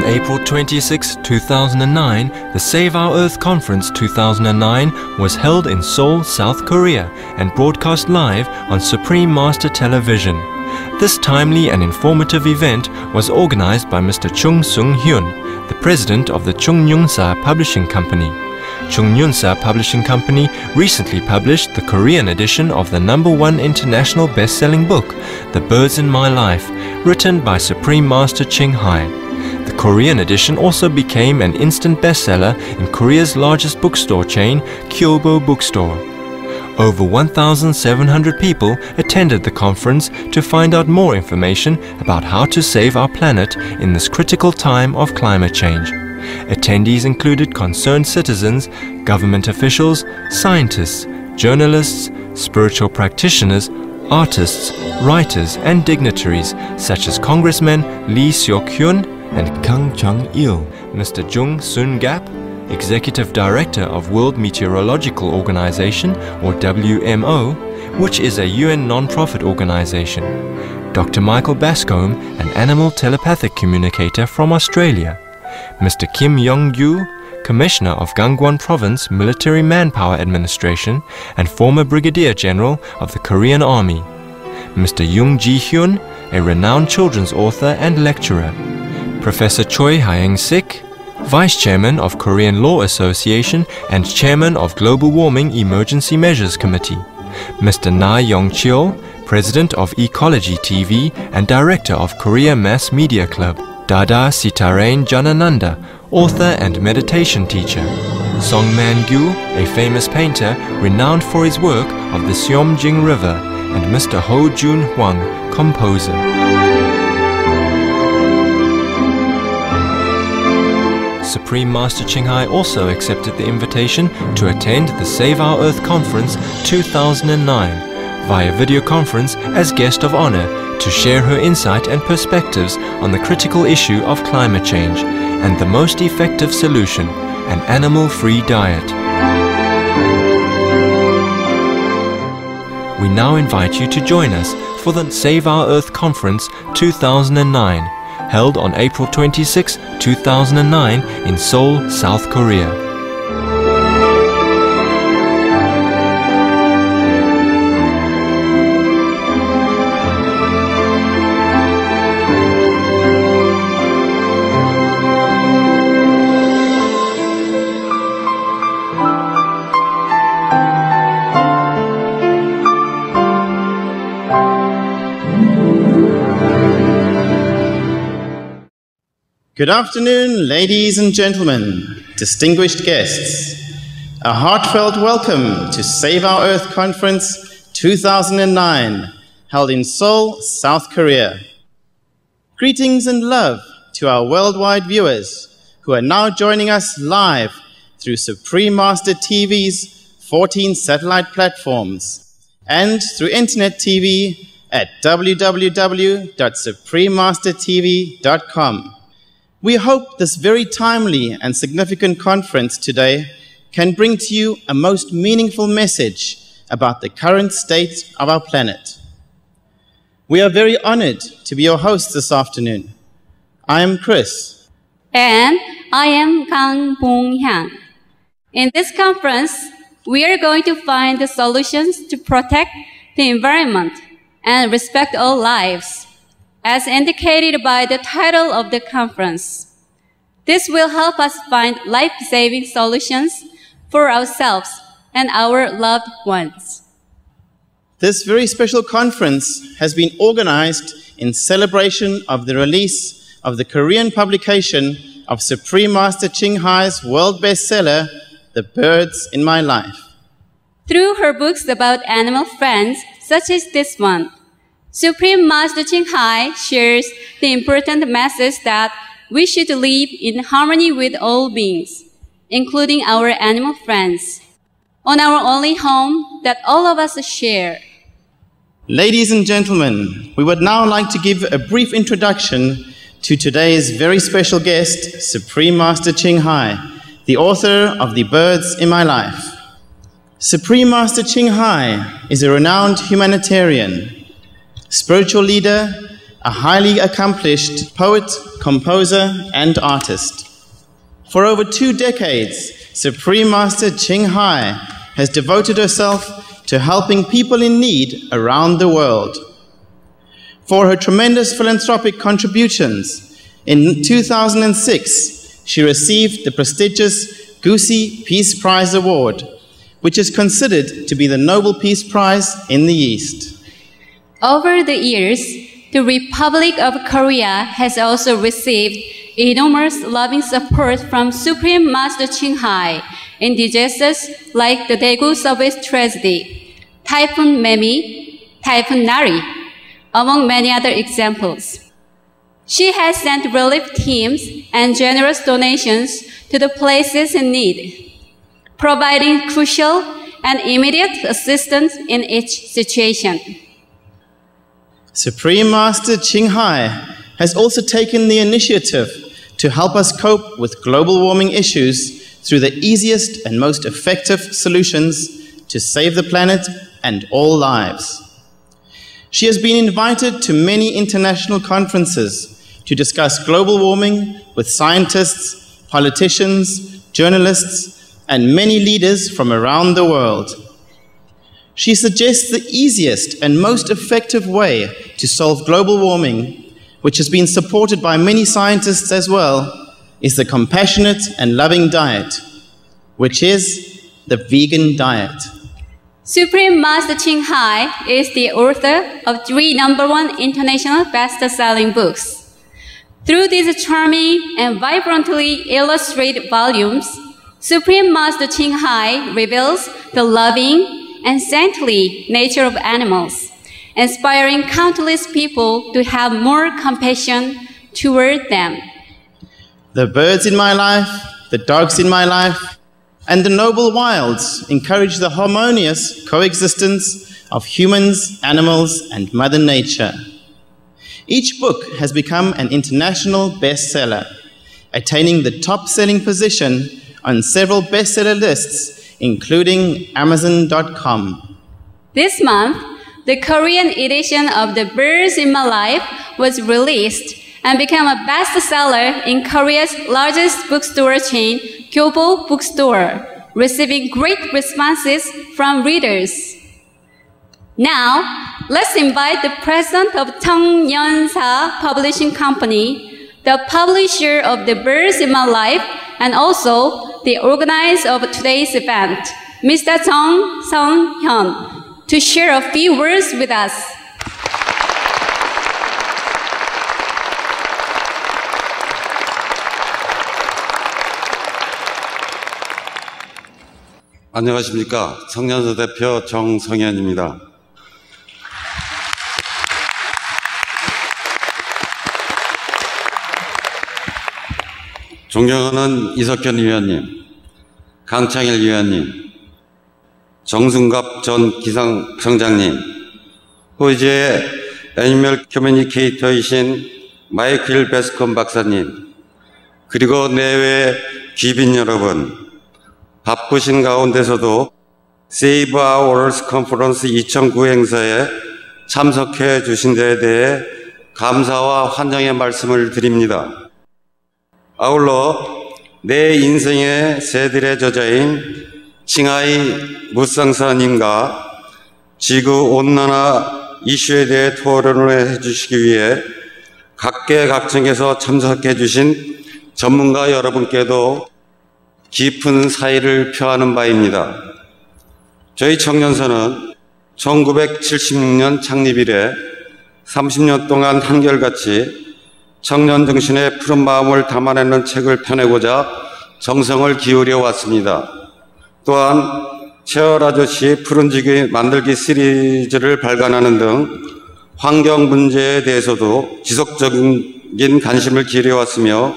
On April 26, 2009, the Save Our Earth Conference 2009 was held in Seoul, South Korea and broadcast live on Supreme Master Television. This timely and informative event was organized by Mr. Chung Sung-hyun, the president of the Chung Nyun-sa Publishing Company. Chung Nyun-sa Publishing Company recently published the Korean edition of the #1 international best-selling book, The Birds in My Life, written by Supreme Master Ching Hai. The Korean edition also became an instant bestseller in Korea's largest bookstore chain, Kyobo Bookstore. Over 1,700 people attended the conference to find out more information about how to save our planet in this critical time of climate change. Attendees included concerned citizens, government officials, scientists, journalists, spiritual practitioners, artists, writers and dignitaries such as Congressmen Lee Seok-hyun and Kang Chung-il, Mr. Jung Soon-gap, Executive Director of World Meteorological Organization, or WMO, which is a UN non-profit organization, Dr. Michael Bascombe, an animal telepathic communicator from Australia, Mr. Kim Yong-gyu, Commissioner of Gangwon Province Military Manpower Administration and former Brigadier General of the Korean Army, Mr. Yoon Ji-hyun, a renowned children's author and lecturer, Professor Choi Hyang-sik, Vice Chairman of Korean Law Association and Chairman of Global Warming Emergency Measures Committee, Mr. Na Yong-cheol, President of Ecology TV and Director of Korea Mass Media Club, Dada Sitarain Janananda, author and meditation teacher, Song Man-gyu, a famous painter renowned for his work of the Seomjing River, and Mr. Ho Jun-hwang, composer. Supreme Master Ching Hai also accepted the invitation to attend the Save Our Earth Conference 2009 via video conference as guest of honor to share her insight and perspectives on the critical issue of climate change and the most effective solution, an animal-free diet. We now invite you to join us for the Save Our Earth Conference 2009, held on April 26, 2009 in Seoul, South Korea. Good afternoon, ladies and gentlemen, distinguished guests. A heartfelt welcome to Save Our Earth Conference 2009, held in Seoul, South Korea. Greetings and love to our worldwide viewers who are now joining us live through Supreme Master TV's 14 satellite platforms and through Internet TV at www.suprememastertv.com. We hope this very timely and significant conference today can bring to you a most meaningful message about the current state of our planet. We are very honored to be your hosts this afternoon. I am Chris. And I am Kang Bong-hyang. In this conference, we are going to find the solutions to protect the environment and respect all lives, as indicated by the title of the conference. This will help us find life-saving solutions for ourselves and our loved ones. This very special conference has been organized in celebration of the release of the Korean publication of Supreme Master Ching Hai's world bestseller, The Birds in My Life. Through her books about animal friends, such as this one, Supreme Master Ching Hai shares the important message that we should live in harmony with all beings, including our animal friends, on our only home that all of us share. Ladies and gentlemen, we would now like to give a brief introduction to today's very special guest, Supreme Master Ching Hai, the author of The Birds in My Life. Supreme Master Ching Hai is a renowned humanitarian, spiritual leader, a highly accomplished poet, composer, and artist. For over 2 decades, Supreme Master Ching Hai has devoted herself to helping people in need around the world. For her tremendous philanthropic contributions, in 2006, she received the prestigious Gusi Peace Prize Award, which is considered to be the Nobel Peace Prize in the East. Over the years, the Republic of Korea has also received enormous loving support from Supreme Master Ching Hai in disasters like the Daegu Subway tragedy, Typhoon Memi, Typhoon Nari, among many other examples. She has sent relief teams and generous donations to the places in need, providing crucial and immediate assistance in each situation. Supreme Master Ching Hai has also taken the initiative to help us cope with global warming issues through the easiest and most effective solutions to save the planet and all lives. She has been invited to many international conferences to discuss global warming with scientists, politicians, journalists, and many leaders from around the world. She suggests the easiest and most effective way to solve global warming, which has been supported by many scientists as well, is the compassionate and loving diet, which is the vegan diet. Supreme Master Ching Hai is the author of 3 #1 international best-selling books. Through these charming and vibrantly illustrated volumes, Supreme Master Ching Hai reveals the loving and saintly nature of animals, inspiring countless people to have more compassion toward them. The birds in my life, the dogs in my life, and the noble wilds encourage the harmonious coexistence of humans, animals, and Mother Nature. Each book has become an international bestseller, attaining the top-selling position on several bestseller lists, including Amazon.com. This month, the Korean edition of The Birds in My Life was released and became a bestseller in Korea's largest bookstore chain, Kyobo Bookstore, receiving great responses from readers. Now, let's invite the president of Cheongnyeonsa Publishing Company, the publisher of The Birds in My Life, and also the organizer of today's event, Mr. Jung Sung-hyun, to share a few words with us. 안녕하십니까. 청년서 대표 정성현입니다. 존경하는 이석현 위원님, 강창일 위원님, 정순갑 전 기상청장님, 호주의 애니멀 커뮤니케이터이신 마이클 베스컴 박사님, 그리고 내외 귀빈 여러분, 바쁘신 가운데서도 Save Our Earth 컨퍼런스 2009 행사에 참석해 주신 데에 대해 감사와 환영의 말씀을 드립니다. 아울러 내 인생의 새들의 저자인 칭하이 무쌍사님과 지구온난화 이슈에 대해 토론을 해주시기 위해 각계각층에서 참석해 주신 전문가 여러분께도 깊은 사의를 표하는 바입니다. 저희 청년서는 1976년 창립 이래 30년 동안 한결같이 청년 정신의 푸른 마음을 담아내는 책을 펴내고자 정성을 기울여 왔습니다. 또한 채월 아저씨 푸른 지구 만들기 시리즈를 발간하는 등 환경 문제에 대해서도 지속적인 관심을 기울여 왔으며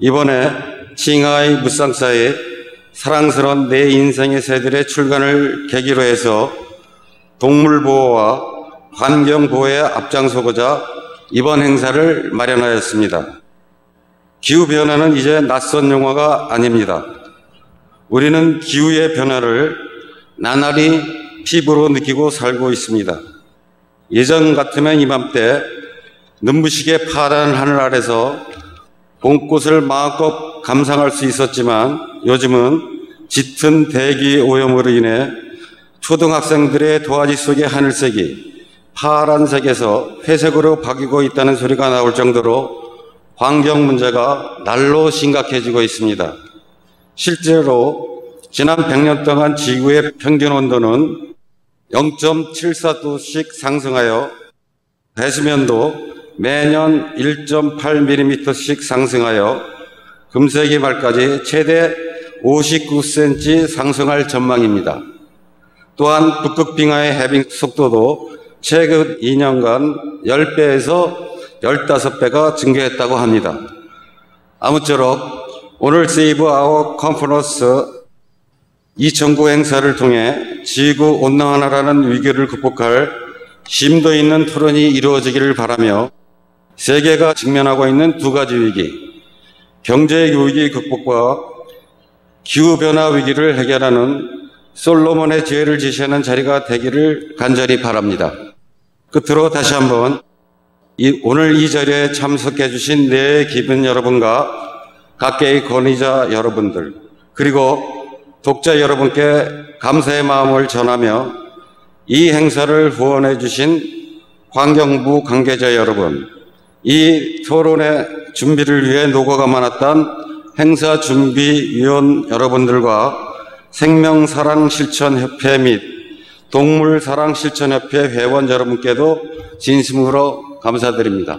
이번에 칭하이 무쌍사의 사랑스러운 내 인생의 새들의 출간을 계기로 해서 동물 보호와 환경 보호에 앞장서고자 이번 행사를 마련하였습니다. 기후변화는 이제 낯선 용어가 아닙니다. 우리는 기후의 변화를 나날이 피부로 느끼고 살고 있습니다. 예전 같으면 이맘때 눈부시게 파란 하늘 아래서 봄꽃을 마음껏 감상할 수 있었지만 요즘은 짙은 대기 오염으로 인해 초등학생들의 도화지 속의 하늘색이 파란색에서 회색으로 바뀌고 있다는 소리가 나올 정도로 환경 문제가 날로 심각해지고 있습니다. 실제로 지난 100년 동안 지구의 평균 온도는 0.74도씩 상승하여 배수면도 매년 1.8mm씩 상승하여 금세기 말까지 최대 59cm 상승할 전망입니다. 또한 북극빙하의 해빙 속도도 최근 2년간 10배에서 15배가 증가했다고 합니다. 아무쪼록 오늘 세이브 아워 컨퍼런스 2009 행사를 통해 지구 온난화라는 위기를 극복할 심도 있는 토론이 이루어지기를 바라며 세계가 직면하고 있는 두 가지 위기, 경제 위기 극복과 기후변화 위기를 해결하는 솔로몬의 지혜를 제시하는 자리가 되기를 간절히 바랍니다. 끝으로 다시 한번 오늘 이 자리에 참석해 주신 내 기빈 여러분과 각계의 권위자 여러분들 그리고 독자 여러분께 감사의 마음을 전하며 이 행사를 후원해 주신 환경부 관계자 여러분, 이 토론의 준비를 위해 노고가 많았던 행사 준비위원 여러분들과 생명사랑실천협회 및 동물사랑실천협회 회원 여러분께도 진심으로 감사드립니다.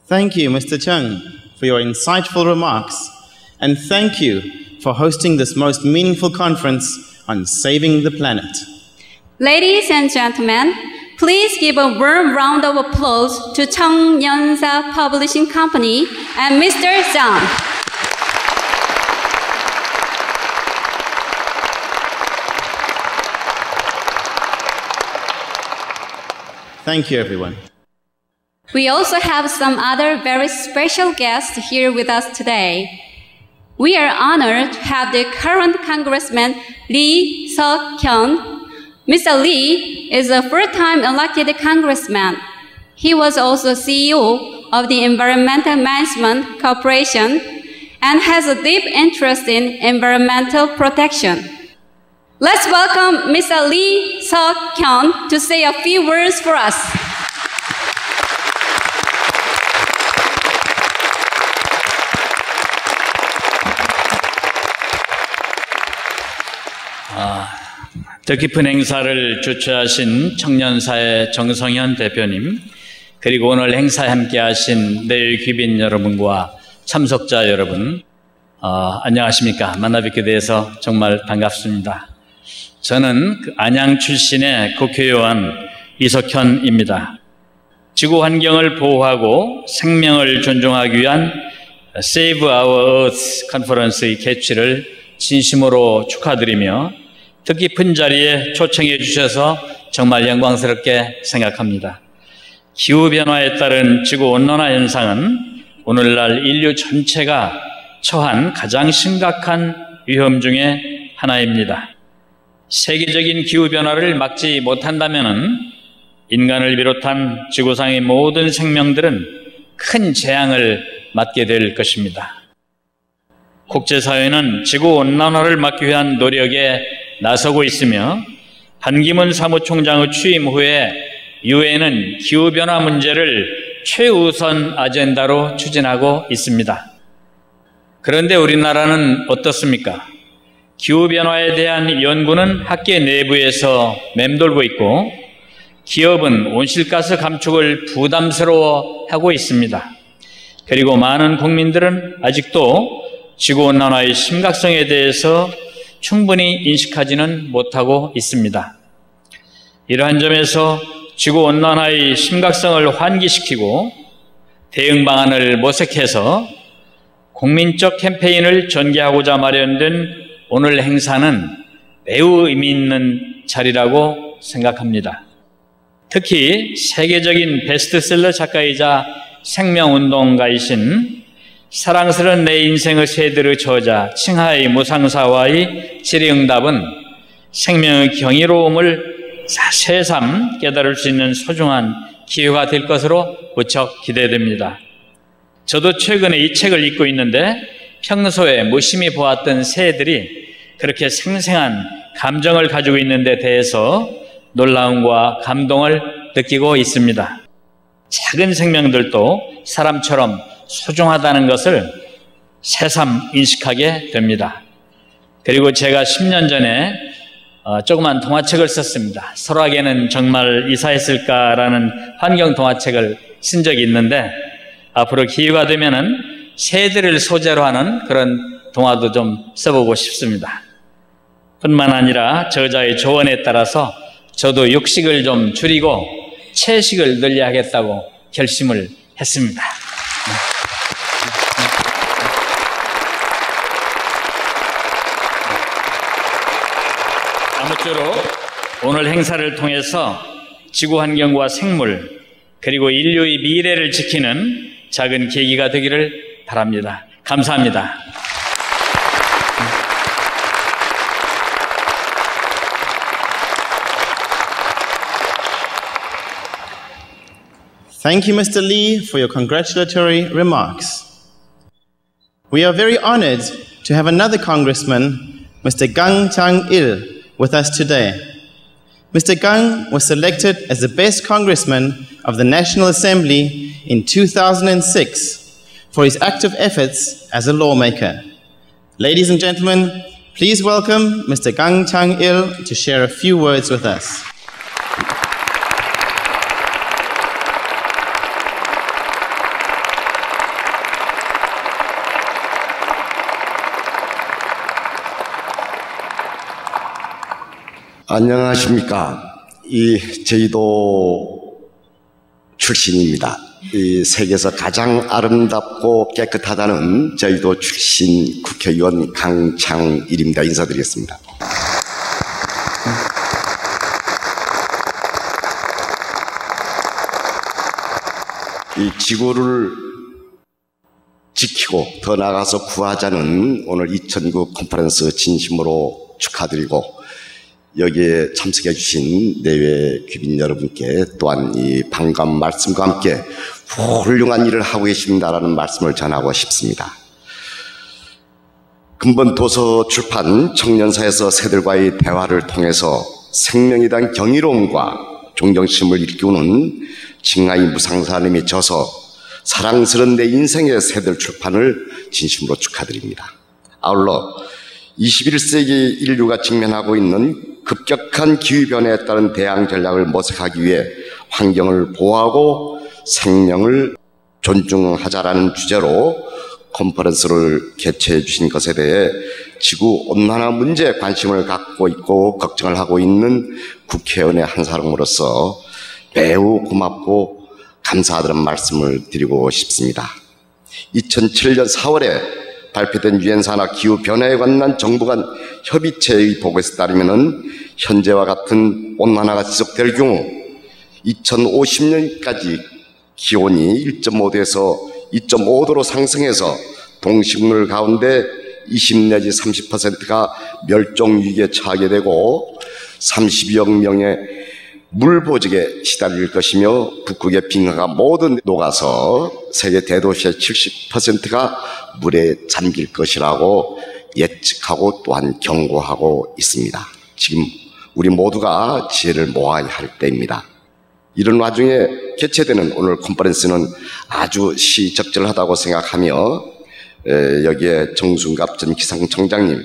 Thank you, Mr. Chung, for your insightful remarks, and thank you for hosting this most meaningful conference on saving the planet. Ladies and gentlemen, please give a warm round of applause to 청년사 Publishing Company and Mr. Zhang. Thank you, everyone. We also have some other very special guests here with us today. We are honored to have the current Congressman Lee Seok-hyun. Mr. Lee is a first-time elected congressman. He was also CEO of the Environmental Management Corporation and has a deep interest in environmental protection. Let's welcome Mr. Lee Seok-hyun to say a few words for us. 뜻깊은 행사를 주최하신 청년사의 정성현 대표님, 그리고 오늘 행사에 함께하신 내일 귀빈 여러분과 참석자 여러분, 안녕하십니까? 만나뵙게 돼서 정말 반갑습니다. 저는 안양 출신의 국회의원 이석현입니다. 지구 환경을 보호하고 생명을 존중하기 위한 Save Our Earth 컨퍼런스의 개최를 진심으로 축하드리며 뜻깊은 자리에 초청해 주셔서 정말 영광스럽게 생각합니다. 기후변화에 따른 지구온난화 현상은 오늘날 인류 전체가 처한 가장 심각한 위험 중에 하나입니다. 세계적인 기후변화를 막지 못한다면 인간을 비롯한 지구상의 모든 생명들은 큰 재앙을 맞게 될 것입니다. 국제사회는 지구온난화를 막기 위한 노력에 나서고 있으며 반기문 사무총장의 취임 후에 유엔은 기후변화 문제를 최우선 아젠다로 추진하고 있습니다. 그런데 우리나라는 어떻습니까? 기후변화에 대한 연구는 학계 내부에서 맴돌고 있고 기업은 온실가스 감축을 부담스러워하고 있습니다. 그리고 많은 국민들은 아직도 지구온난화의 심각성에 대해서 충분히 인식하지는 못하고 있습니다. 이러한 점에서 지구온난화의 심각성을 환기시키고 대응 방안을 모색해서 국민적 캠페인을 전개하고자 마련된 오늘 행사는 매우 의미 있는 자리라고 생각합니다. 특히 세계적인 베스트셀러 작가이자 생명운동가이신 사랑스러운 내 인생의 새들의 저자 칭하의 무상사와의 질의응답은 생명의 경이로움을 새삼 깨달을 수 있는 소중한 기회가 될 것으로 무척 기대됩니다. 저도 최근에 이 책을 읽고 있는데 평소에 무심히 보았던 새들이 그렇게 생생한 감정을 가지고 있는 데 대해서 놀라움과 감동을 느끼고 있습니다. 작은 생명들도 사람처럼 소중하다는 것을 새삼 인식하게 됩니다. 그리고 제가 10년 전에 조그만 동화책을 썼습니다. 설악에는 정말 이사했을까라는 환경 동화책을 쓴 적이 있는데 앞으로 기회가 되면은 새들을 소재로 하는 그런 동화도 좀 써보고 싶습니다. 뿐만 아니라 저자의 조언에 따라서 저도 육식을 좀 줄이고 채식을 늘려야겠다고 결심을 했습니다. 아무쪼록 오늘 행사를 통해서 지구 환경과 생물 그리고 인류의 미래를 지키는 작은 계기가 되기를 바랍니다. 감사합니다. Thank you, Mr. Lee, for your congratulatory remarks. We are very honored to have another Congressman, Mr. Gang Chang-il, with us today. Mr. Gang was selected as the best Congressman of the National Assembly in 2006 for his active efforts as a lawmaker. Ladies and gentlemen, please welcome Mr. Gang Chang-il to share a few words with us. 안녕하십니까. 제주도 출신입니다. 이 세계에서 가장 아름답고 깨끗하다는 제주도 출신 국회의원 강창일입니다. 인사드리겠습니다. 이 지구를 지키고 더 나아가서 구하자는 오늘 2009 컨퍼런스 진심으로 축하드리고 여기에 참석해 주신 내외 귀빈 여러분께 또한 이 반가운 말씀과 함께 훌륭한 일을 하고 계십니다라는 말씀을 전하고 싶습니다. 근본 도서 출판 청년사에서 새들과의 대화를 통해서 생명에 대한 경이로움과 존경심을 일깨우는 칭하이 무상사님이 저서 사랑스러운 내 인생의 새들 출판을 진심으로 축하드립니다. 아울러 21세기 인류가 직면하고 있는 급격한 기후변화에 따른 대응 전략을 모색하기 위해 환경을 보호하고 생명을 존중하자라는 주제로 컨퍼런스를 개최해 주신 것에 대해 지구온난화 문제에 관심을 갖고 있고 걱정을 하고 있는 국회의원의 한 사람으로서 매우 고맙고 감사하다는 말씀을 드리고 싶습니다. 2007년 4월에 발표된 유엔산하 기후변화에 관한 정부 간 협의체의 보고에 따르면 현재와 같은 온난화가 지속될 경우 2050년까지 기온이 1.5도에서 2.5도로 상승해서 동식물 가운데 20 내지 30%가 멸종 위기에 처하게 되고 30여 명의 물 보직에 시달릴 것이며 북극의 빙하가 모두 녹아서 세계 대도시의 70%가 물에 잠길 것이라고 예측하고 또한 경고하고 있습니다. 지금 우리 모두가 지혜를 모아야 할 때입니다. 이런 와중에 개최되는 오늘 컨퍼런스는 아주 시적절하다고 생각하며 여기에 정순갑 전 기상청장님,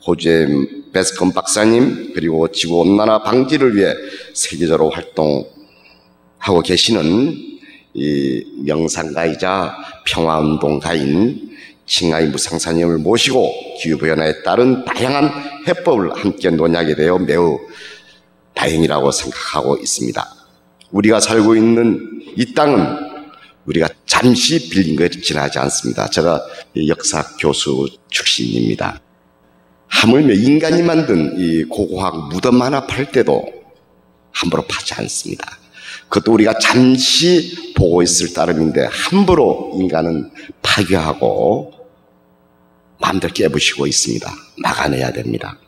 호주의 베스컴 박사님, 그리고 지구온난화 방지를 위해 세계적으로 활동하고 계시는 이 명상가이자 평화운동가인 칭하이 무상사님을 모시고 기후변화에 따른 다양한 해법을 함께 논의하게 되어 매우 다행이라고 생각하고 있습니다. 우리가 살고 있는 이 땅은 우리가 잠시 빌린 것에 지나지 않습니다. 제가 역사 교수 출신입니다. 하물며 인간이 만든 이 고고학 무덤 하나 팔 때도 함부로 파지 않습니다. 그것도 우리가 잠시 보고 있을 따름인데 함부로 인간은 파괴하고 마음대로 깨부시고 있습니다. 막아내야 됩니다.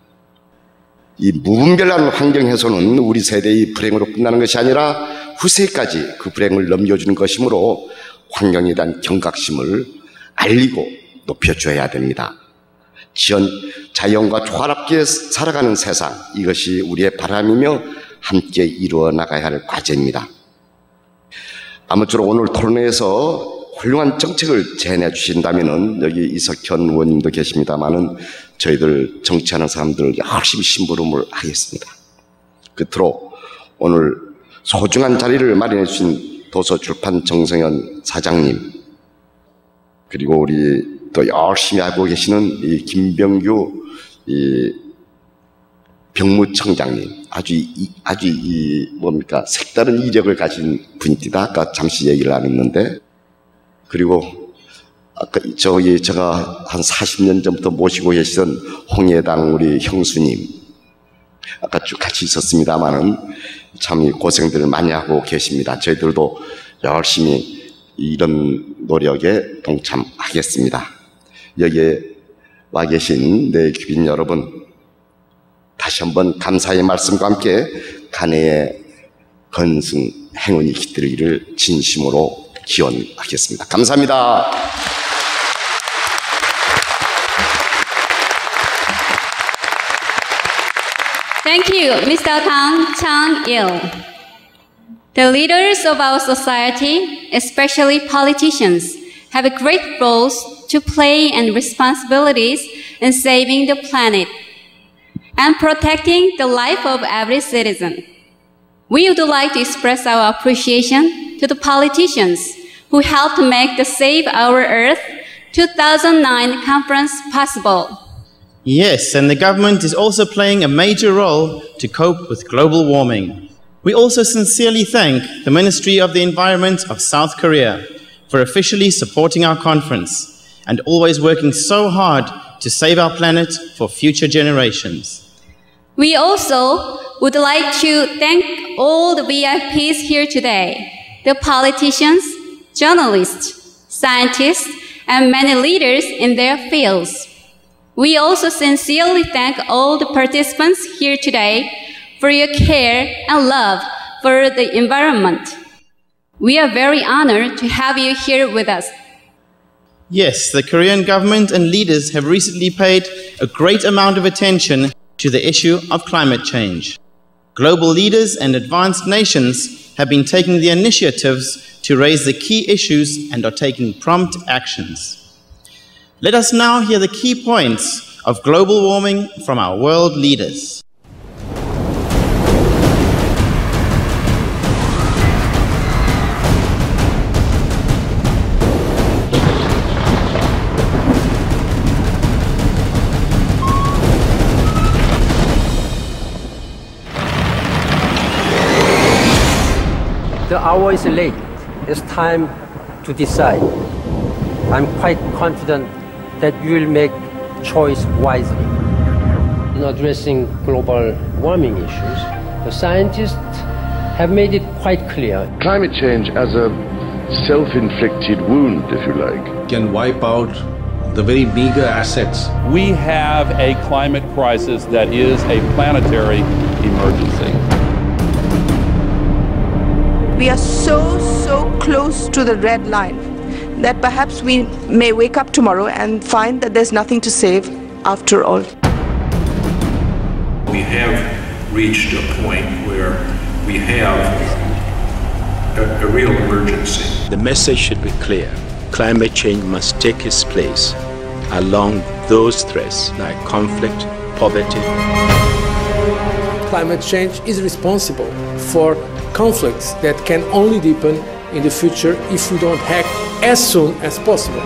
이 무분별한 환경 훼손은 우리 세대의 불행으로 끝나는 것이 아니라 후세까지 그 불행을 넘겨주는 것이므로 환경에 대한 경각심을 알리고 높여줘야 됩니다. 자연과 조화롭게 살아가는 세상, 이것이 우리의 바람이며 함께 이루어 나가야 할 과제입니다. 아무쪼록 오늘 토론회에서 훌륭한 정책을 제안해 주신다면은, 여기 이석현 의원님도 계십니다만은 저희들 정치하는 사람들 열심히 심부름을 하겠습니다. 끝으로 오늘 소중한 자리를 마련해 주신 도서출판 정성현 사장님, 그리고 우리 또 열심히 하고 계시는 이 김병규 병무청장님, 아주 색다른 이력을 가진 분입니다. 아까 잠시 얘기를 나눴는데, 그리고 아까 제가 한 40년 전부터 모시고 계시던 홍해당 우리 형수님, 아까 쭉 같이 있었습니다만은 참 고생들을 많이 하고 계십니다. 저희들도 열심히 이런 노력에 동참하겠습니다. 여기에 와 계신 내 귀빈 여러분, 다시 한번 감사의 말씀과 함께 간해의 건승 행운이 깃들기를 진심으로 기원하겠습니다. 감사합니다. Thank you, Mr. Kang Chang-il. The leaders of our society, especially politicians, have great roles to play and responsibilities in saving the planet and protecting the life of every citizen. We would like to express our appreciation to the politicians who helped make the Save Our Earth 2009 conference possible. Yes, and the government is also playing a major role to cope with global warming. We also sincerely thank the Ministry of the Environment of South Korea for officially supporting our conference and always working so hard to save our planet for future generations. We also would like to thank all the VIPs here today, the politicians, journalists, scientists, and many leaders in their fields. We also sincerely thank all the participants here today for your care and love for the environment. We are very honored to have you here with us. Yes, the Korean government and leaders have recently paid a great amount of attention to the issue of climate change. Global leaders and advanced nations have been taking the initiatives to raise the key issues and are taking prompt actions. Let us now hear the key points of global warming from our world leaders. The hour is late. It's time to decide. I'm quite confident that you will make choice wisely. In addressing global warming issues, the scientists have made it quite clear. Climate change as a self-inflicted wound, if you like, can wipe out the very meager assets. We have a climate crisis that is a planetary emergency. We are so close to the red line that perhaps we may wake up tomorrow and find that there's nothing to save after all. We have reached a point where we have a real emergency. The message should be clear. Climate change must take its place along those threats like conflict, poverty. Climate change is responsible for conflicts that can only deepen in the future if we don't act as soon as possible.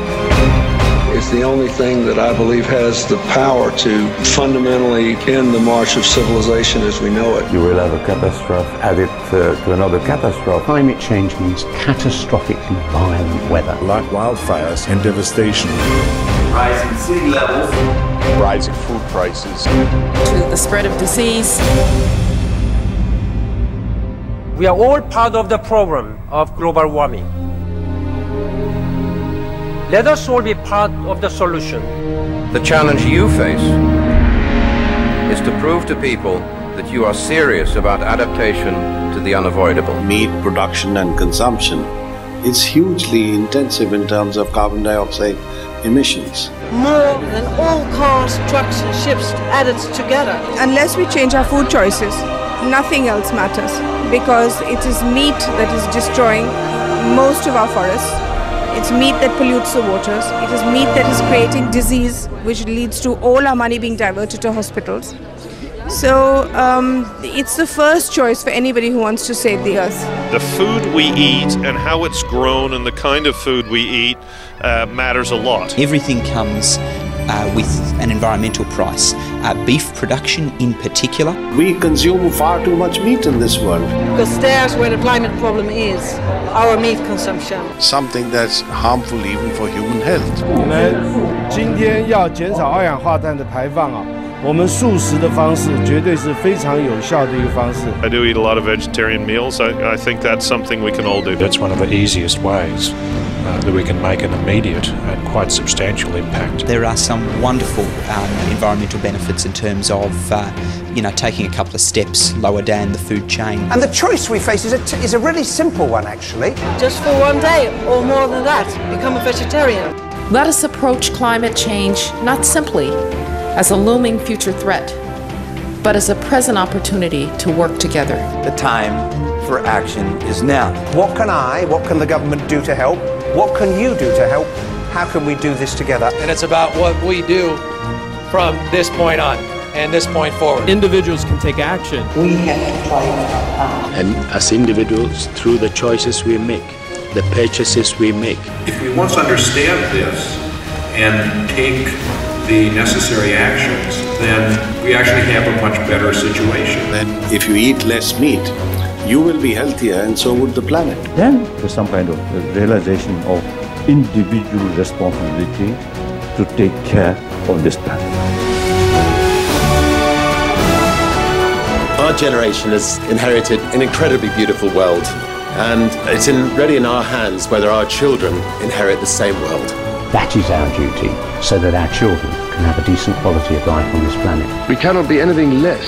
It's the only thing that I believe has the power to fundamentally end the march of civilization as we know it. You will have a catastrophe added to another catastrophe. Climate change means catastrophically violent weather. Like wildfires and devastation. Rising sea levels. Rising food prices. To the spread of disease. We are all part of the problem of global warming. Let us all be part of the solution. The challenge you face is to prove to people that you are serious about adaptation to the unavoidable. Meat production and consumption is hugely intensive in terms of carbon dioxide emissions. More than all cars, trucks and ships added together. Unless we change our food choices, nothing else matters, because it is meat that is destroying most of our forests. It's meat that pollutes the waters. It is meat that is creating disease, which leads to all our money being diverted to hospitals. So it's the first choice for anybody who wants to save the earth. The food we eat and how it's grown and the kind of food we eat matters a lot. Everything comes with an environmental price. Beef production in particular. We consume far too much meat in this world. Because there's where the climate problem is, our meat consumption. Something that's harmful even for human health. 我们今天要减少二氧化碳的排放啊。我们素食的方式绝对是非常有效的一个方式。I do eat a lot of vegetarian meals. I think that's something we can all do. That's one of the easiest ways that we can make an immediate and quite substantial impact. There are some wonderful environmental benefits in terms of, taking a couple of steps lower down the food chain. And the choice we face is a really simple one, actually. Just for one day or more than that, become a vegetarian. Let us approach climate change not simply as a looming future threat, but as a present opportunity to work together. The time for action is now. What can the government do to help? What can you do to help? How can we do this together? And it's about what we do from this point on and this point forward. Individuals can take action. We have to play our part. And as individuals, through the choices we make, the purchases we make. If we once understand this and take the necessary actions, then we actually have a much better situation. Then if you eat less meat, you will be healthier and so would the planet. Then there's some kind of realization of individual responsibility to take care of this planet. Our generation has inherited an incredibly beautiful world, and it's really in our hands whether our children inherit the same world. That is our duty, so that our children can have a decent quality of life on this planet. We cannot be anything less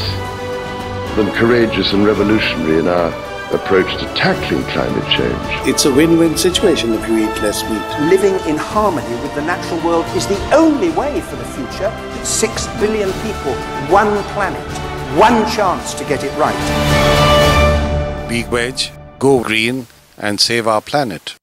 than courageous and revolutionary in our approach to tackling climate change. It's a win-win situation if you eat less meat. Living in harmony with the natural world is the only way for the future. 6 billion people, one planet, one chance to get it right. Be veg, go green, and save our planet.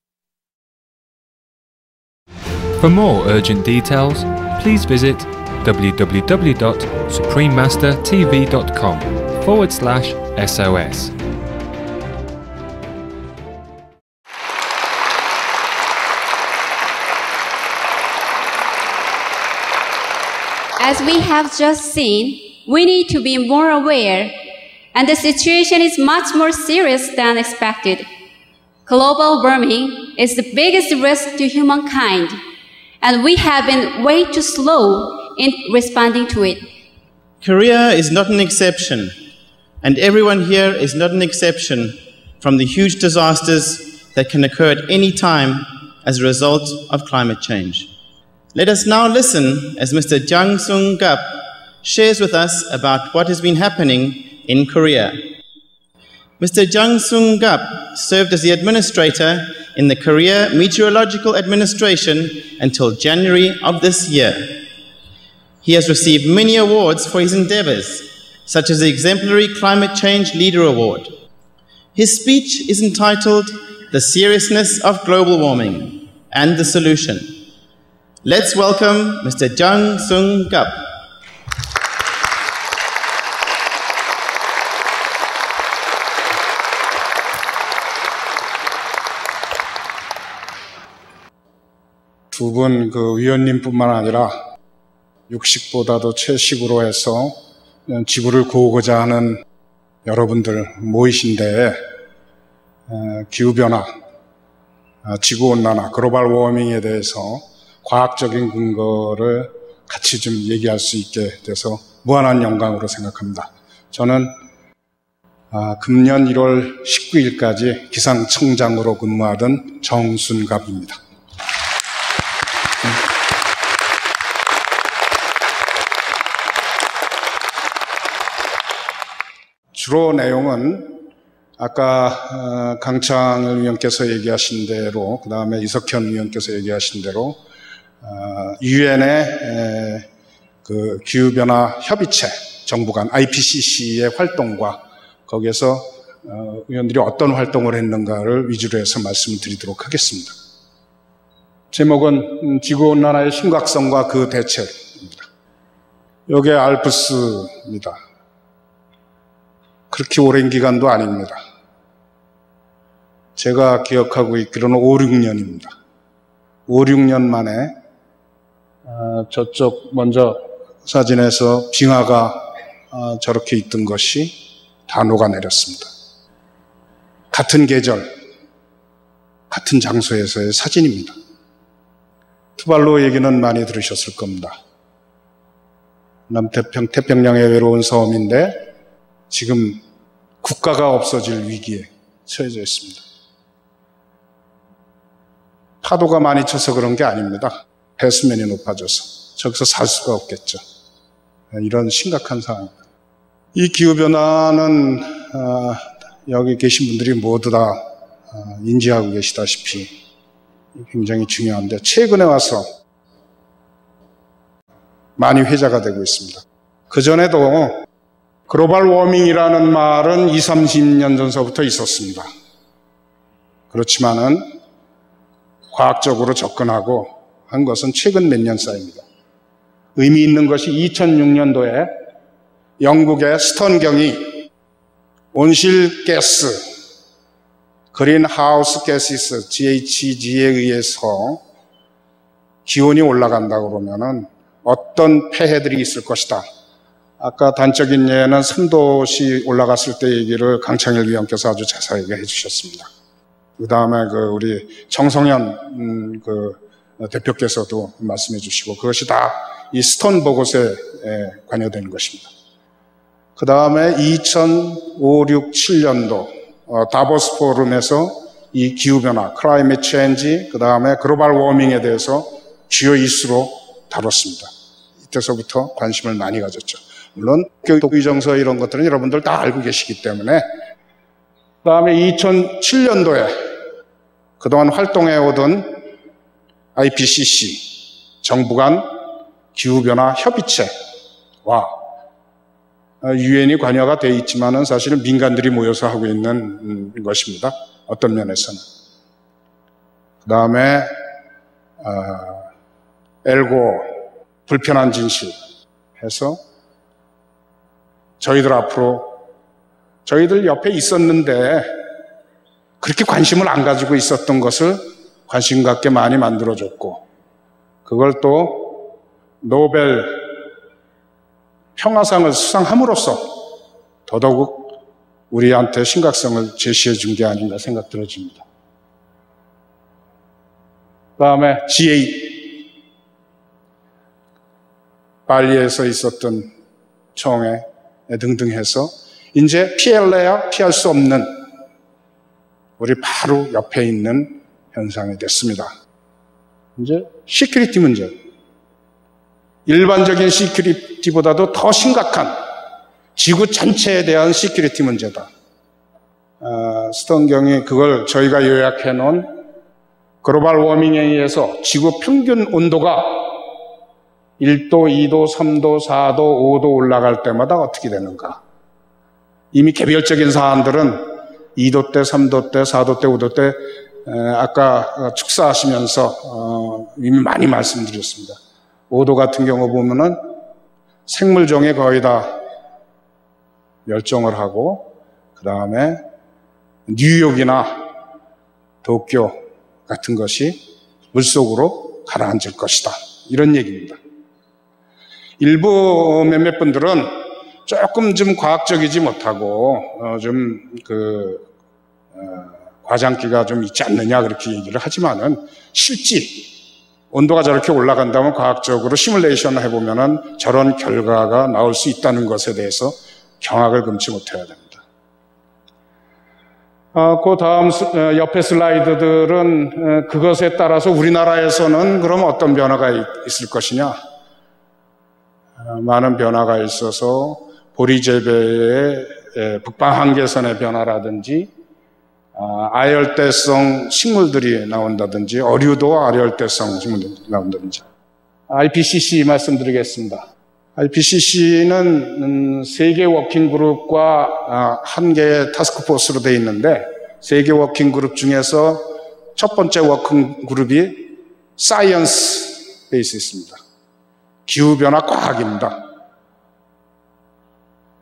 For more urgent details, please visit www.suprememastertv.com/SOS. As we have just seen, we need to be more aware, and the situation is much more serious than expected. Global warming is the biggest risk to humankind, and we have been way too slow in responding to it. Korea is not an exception, and everyone here is not an exception from the huge disasters that can occur at any time as a result of climate change. Let us now listen as Mr. Jang Sung-gup shares with us about what has been happening in Korea. Mr. Jang Sung-gup served as the administrator in the Korea Meteorological Administration until January of this year. He has received many awards for his endeavors, such as the Exemplary Climate Change Leader Award. His speech is entitled The Seriousness of Global Warming and the Solution. Let's welcome Mr. Jang Sung-gup. 두 분 위원님뿐만 아니라 육식보다도 채식으로 해서 지구를 구하고자 하는 여러분들 모이신 데에 기후변화, 지구온난화, 글로벌 워밍에 대해서 과학적인 근거를 같이 좀 얘기할 수 있게 돼서 무한한 영광으로 생각합니다. 저는 금년 1월 19일까지 기상청장으로 근무하던 정순갑입니다. 주로 내용은 아까 강창일 위원께서 얘기하신 대로, 그 다음에 이석현 위원께서 얘기하신 대로 유엔의 그 기후변화 협의체 정부 간 IPCC의 활동과 거기에서 의원들이 어떤 활동을 했는가를 위주로 해서 말씀을 드리도록 하겠습니다. 제목은 지구온난화의 심각성과 그 대책입니다. 이게 알프스입니다. 그렇게 오랜 기간도 아닙니다. 제가 기억하고 있기로는 5, 6년입니다. 5, 6년 만에 저쪽 먼저 사진에서 빙하가 저렇게 있던 것이 다 녹아내렸습니다. 같은 계절, 같은 장소에서의 사진입니다. 투발루 얘기는 많이 들으셨을 겁니다. 태평양의 외로운 섬인데 지금 국가가 없어질 위기에 처해져 있습니다. 파도가 많이 쳐서 그런 게 아닙니다. 해수면이 높아져서 저기서 살 수가 없겠죠. 이런 심각한 상황입니다. 이 기후변화는 여기 계신 분들이 모두 다 인지하고 계시다시피 굉장히 중요한데 최근에 와서 많이 회자가 되고 있습니다. 그전에도 글로벌 워밍이라는 말은 20, 30년 전서부터 있었습니다. 그렇지만은 과학적으로 접근하고 한 것은 최근 몇 년 사이입니다. 의미 있는 것이 2006년도에 영국의 스턴경이 온실가스, 그린하우스 가스스, GHG에 의해서 기온이 올라간다 그러면은 어떤 폐해들이 있을 것이다. 아까 단적인 예는 3도씨 올라갔을 때 얘기를 강창일 위원께서 아주 자세하게 해주셨습니다. 그 다음에 우리 정성현 대표께서도 말씀해 주시고 그것이 다 이 스톤 보고서에 관여되는 것입니다. 그 다음에 2005, 6, 7년도 다보스 포럼에서 이 기후변화, 클라이밋 체인지, 그 다음에 글로벌 워밍에 대해서 주요 이슈로 다뤘습니다. 이때서부터 관심을 많이 가졌죠. 물론 교육의정서 이런 것들은 여러분들 다 알고 계시기 때문에. 그 다음에 2007년도에 그동안 활동해오던 IPCC 정부 간 기후변화 협의체와 유엔이 관여가 되어 있지만은 사실은 민간들이 모여서 하고 있는 것입니다. 어떤 면에서는. 그 다음에 엘고 불편한 진실 해서 저희들 앞으로 저희들 옆에 있었는데 그렇게 관심을 안 가지고 있었던 것을 관심 갖게 많이 만들어줬고 그걸 또 노벨 평화상을 수상함으로써 더더욱 우리한테 심각성을 제시해 준 게 아닌가 생각 들어집니다. 그 다음에 G8 발리에서 있었던 총회 등등 해서 이제 피할래야 피할 수 없는 우리 바로 옆에 있는 현상이 됐습니다. 이제 시큐리티 문제. 일반적인 시큐리티보다도 더 심각한 지구 전체에 대한 시큐리티 문제다. 스턴경이 그걸 저희가 요약해 놓은 글로벌 워밍에 의해서 지구 평균 온도가 1도, 2도, 3도, 4도, 5도 올라갈 때마다 어떻게 되는가. 이미 개별적인 사안들은 2도 때, 3도 때, 4도 때, 5도 때 아까 축사하시면서 이미 많이 말씀드렸습니다. 5도 같은 경우 보면은 생물종이 거의 다 멸종을 하고 그 다음에 뉴욕이나 도쿄 같은 것이 물속으로 가라앉을 것이다. 이런 얘기입니다. 일부 몇몇 분들은 조금 좀 과학적이지 못하고 과장기가 좀 있지 않느냐 그렇게 얘기를 하지만은 실제 온도가 저렇게 올라간다면 과학적으로 시뮬레이션을 해보면은 저런 결과가 나올 수 있다는 것에 대해서 경악을 금치 못해야 됩니다. 그 다음 옆에 슬라이드들은 그것에 따라서 우리나라에서는 그럼 어떤 변화가 있을 것이냐. 많은 변화가 있어서 보리재배의 북방 한계선의 변화라든지 아열대성 식물들이 나온다든지 어류도 아열대성 식물들이 나온다든지 IPCC 말씀드리겠습니다. IPCC는 3개 워킹그룹과 1개의 타스크포스로 되어 있는데 3개 워킹그룹 중에서 첫 번째 워킹그룹이 사이언스 베이스입니다. 기후변화 과학입니다.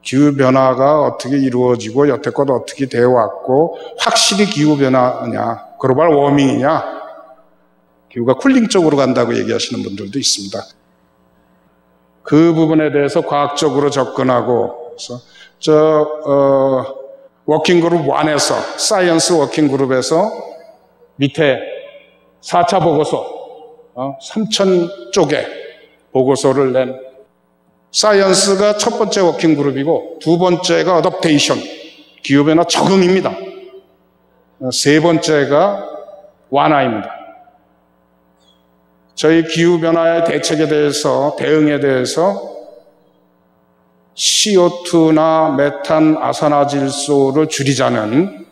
기후변화가 어떻게 이루어지고 여태껏 어떻게 되어 왔고 확실히 기후변화냐 글로벌 워밍이냐 기후가 쿨링 쪽으로 간다고 얘기하시는 분들도 있습니다. 그 부분에 대해서 과학적으로 접근하고 그래서 워킹그룹 1에서 사이언스 워킹그룹에서 밑에 4차 보고서 3,000쪽의 보고서를 낸 사이언스가 첫 번째 워킹그룹이고 두 번째가 어댑테이션 기후변화 적응입니다. 세 번째가 완화입니다. 저희 기후변화의 대책에 대해서 대응에 대해서 CO2나 메탄, 아산화질소를 줄이자는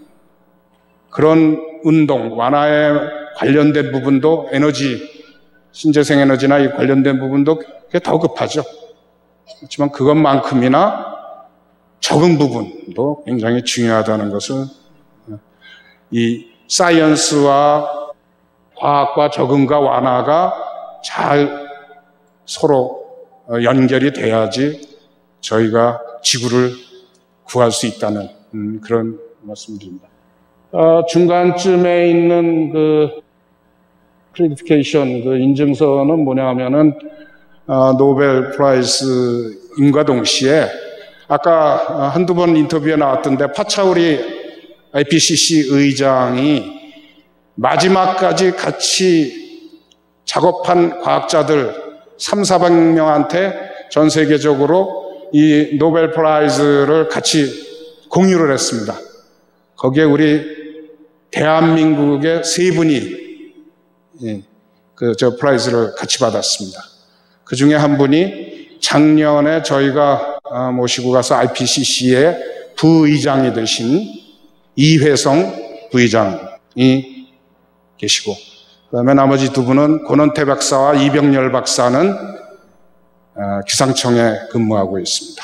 그런 운동, 완화에 관련된 부분도 에너지, 신재생 에너지나 이 관련된 부분도 더 급하죠. 그렇지만 그것만큼이나 적응 부분도 굉장히 중요하다는 것을 이 사이언스와 과학과 적응과 완화가 잘 서로 연결이 돼야지 저희가 지구를 구할 수 있다는 그런 말씀드립니다. 중간쯤에 있는 그 크레디피케이션, 그 인증서는 뭐냐 하면은 노벨 프라이즈임과 동시에 아까 한두 번 인터뷰에 나왔던데 파차우리 IPCC 의장이 마지막까지 같이 작업한 과학자들 300~400명한테 전 세계적으로 이 노벨 프라이즈를 같이 공유를 했습니다. 거기에 우리 대한민국의 3분이 저 프라이즈를 같이 받았습니다. 그 중에 한 분이 작년에 저희가 모시고 가서 IPCC의 부의장이 되신 이회성 부의장이 계시고 그 다음에 나머지 두 분은 권원태 박사와 이병렬 박사는 기상청에 근무하고 있습니다.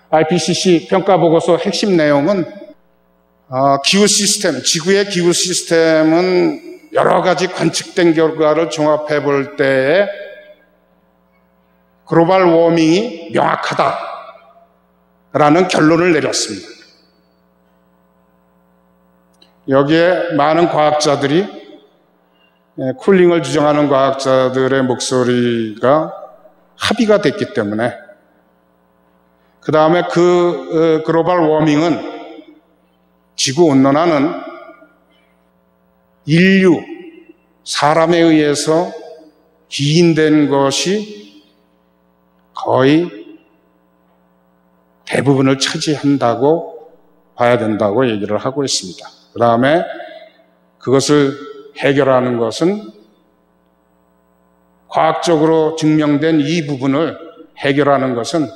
IPCC 평가보고서 핵심 내용은 기후 시스템, 지구의 기후 시스템은 여러 가지 관측된 결과를 종합해 볼 때에 글로벌 워밍이 명확하다라는 결론을 내렸습니다. 여기에 많은 과학자들이 쿨링을 주장하는 과학자들의 목소리가 합의가 됐기 때문에 그 다음에 그 글로벌 워밍은 지구 온난화는 인류, 사람에 의해서 기인된 것이 거의 대부분을 차지한다고 봐야 된다고 얘기를 하고 있습니다. 그 다음에 그것을 해결하는 것은 과학적으로 증명된 이 부분을 해결하는 것은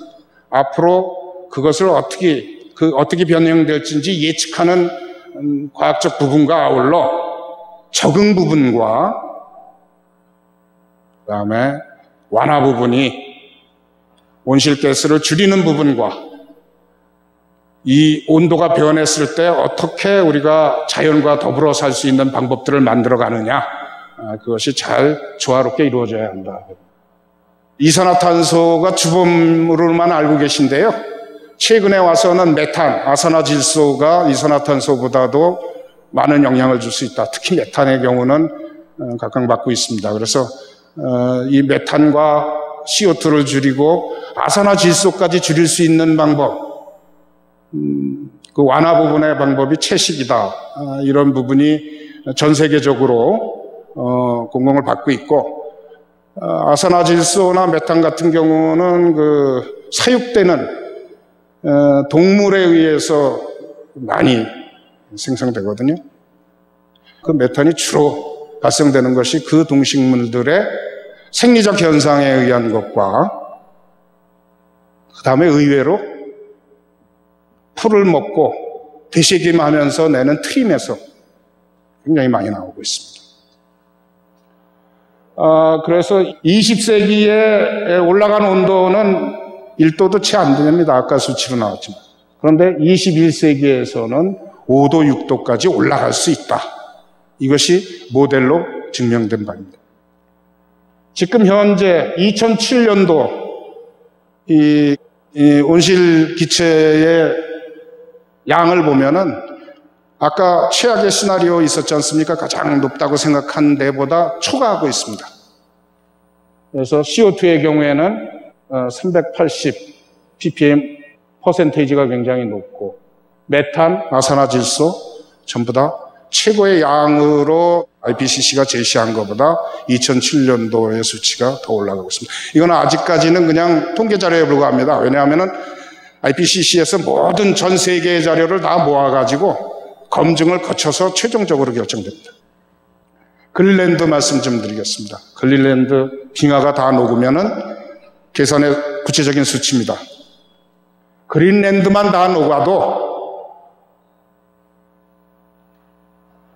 앞으로 그것을 어떻게 변형될지 예측하는 과학적 부분과 아울러 적응 부분과 그 다음에 완화 부분이 온실가스를 줄이는 부분과 이 온도가 변했을 때 어떻게 우리가 자연과 더불어 살 수 있는 방법들을 만들어 가느냐 그것이 잘 조화롭게 이루어져야 한다. 이산화탄소가 주범으로만 알고 계신데요. 최근에 와서는 메탄, 아산화질소가 이산화탄소보다도 많은 영향을 줄 수 있다. 특히 메탄의 경우는 각광받고 있습니다. 그래서 이 메탄과 CO2를 줄이고 아산화질소까지 줄일 수 있는 방법, 그 완화 부분의 방법이 채식이다. 이런 부분이 전 세계적으로 공공을 받고 있고, 아산화질소나 메탄 같은 경우는 사육되는 동물에 의해서 많이 생성되거든요. 그 메탄이 주로 발생되는 것이 그 동식물들의 생리적 현상에 의한 것과 그 다음에 의외로 풀을 먹고 되새김하면서 내는 트림에서 굉장히 많이 나오고 있습니다. 그래서 20세기에 올라간 온도는 1도도 채 안 됩니다. 아까 수치로 나왔지만. 그런데 21세기에서는 5도, 6도까지 올라갈 수 있다. 이것이 모델로 증명된 바입니다. 지금 현재 2007년도 이 온실 기체의 양을 보면은 아까 최악의 시나리오 있었지 않습니까? 가장 높다고 생각한 데보다 초과하고 있습니다. 그래서 CO2의 경우에는 380 ppm 퍼센테이지가 굉장히 높고 메탄, 아산화질소 전부 다 최고의 양으로 IPCC가 제시한 것보다 2007년도의 수치가 더 올라가고 있습니다. 이건 아직까지는 그냥 통계 자료에 불과합니다. 왜냐하면 IPCC에서 모든 전 세계의 자료를 다 모아가지고 검증을 거쳐서 최종적으로 결정됩니다. 그린랜드 말씀 좀 드리겠습니다. 그린랜드 빙하가 다 녹으면은 계산의 구체적인 수치입니다. 그린랜드만 다 녹아도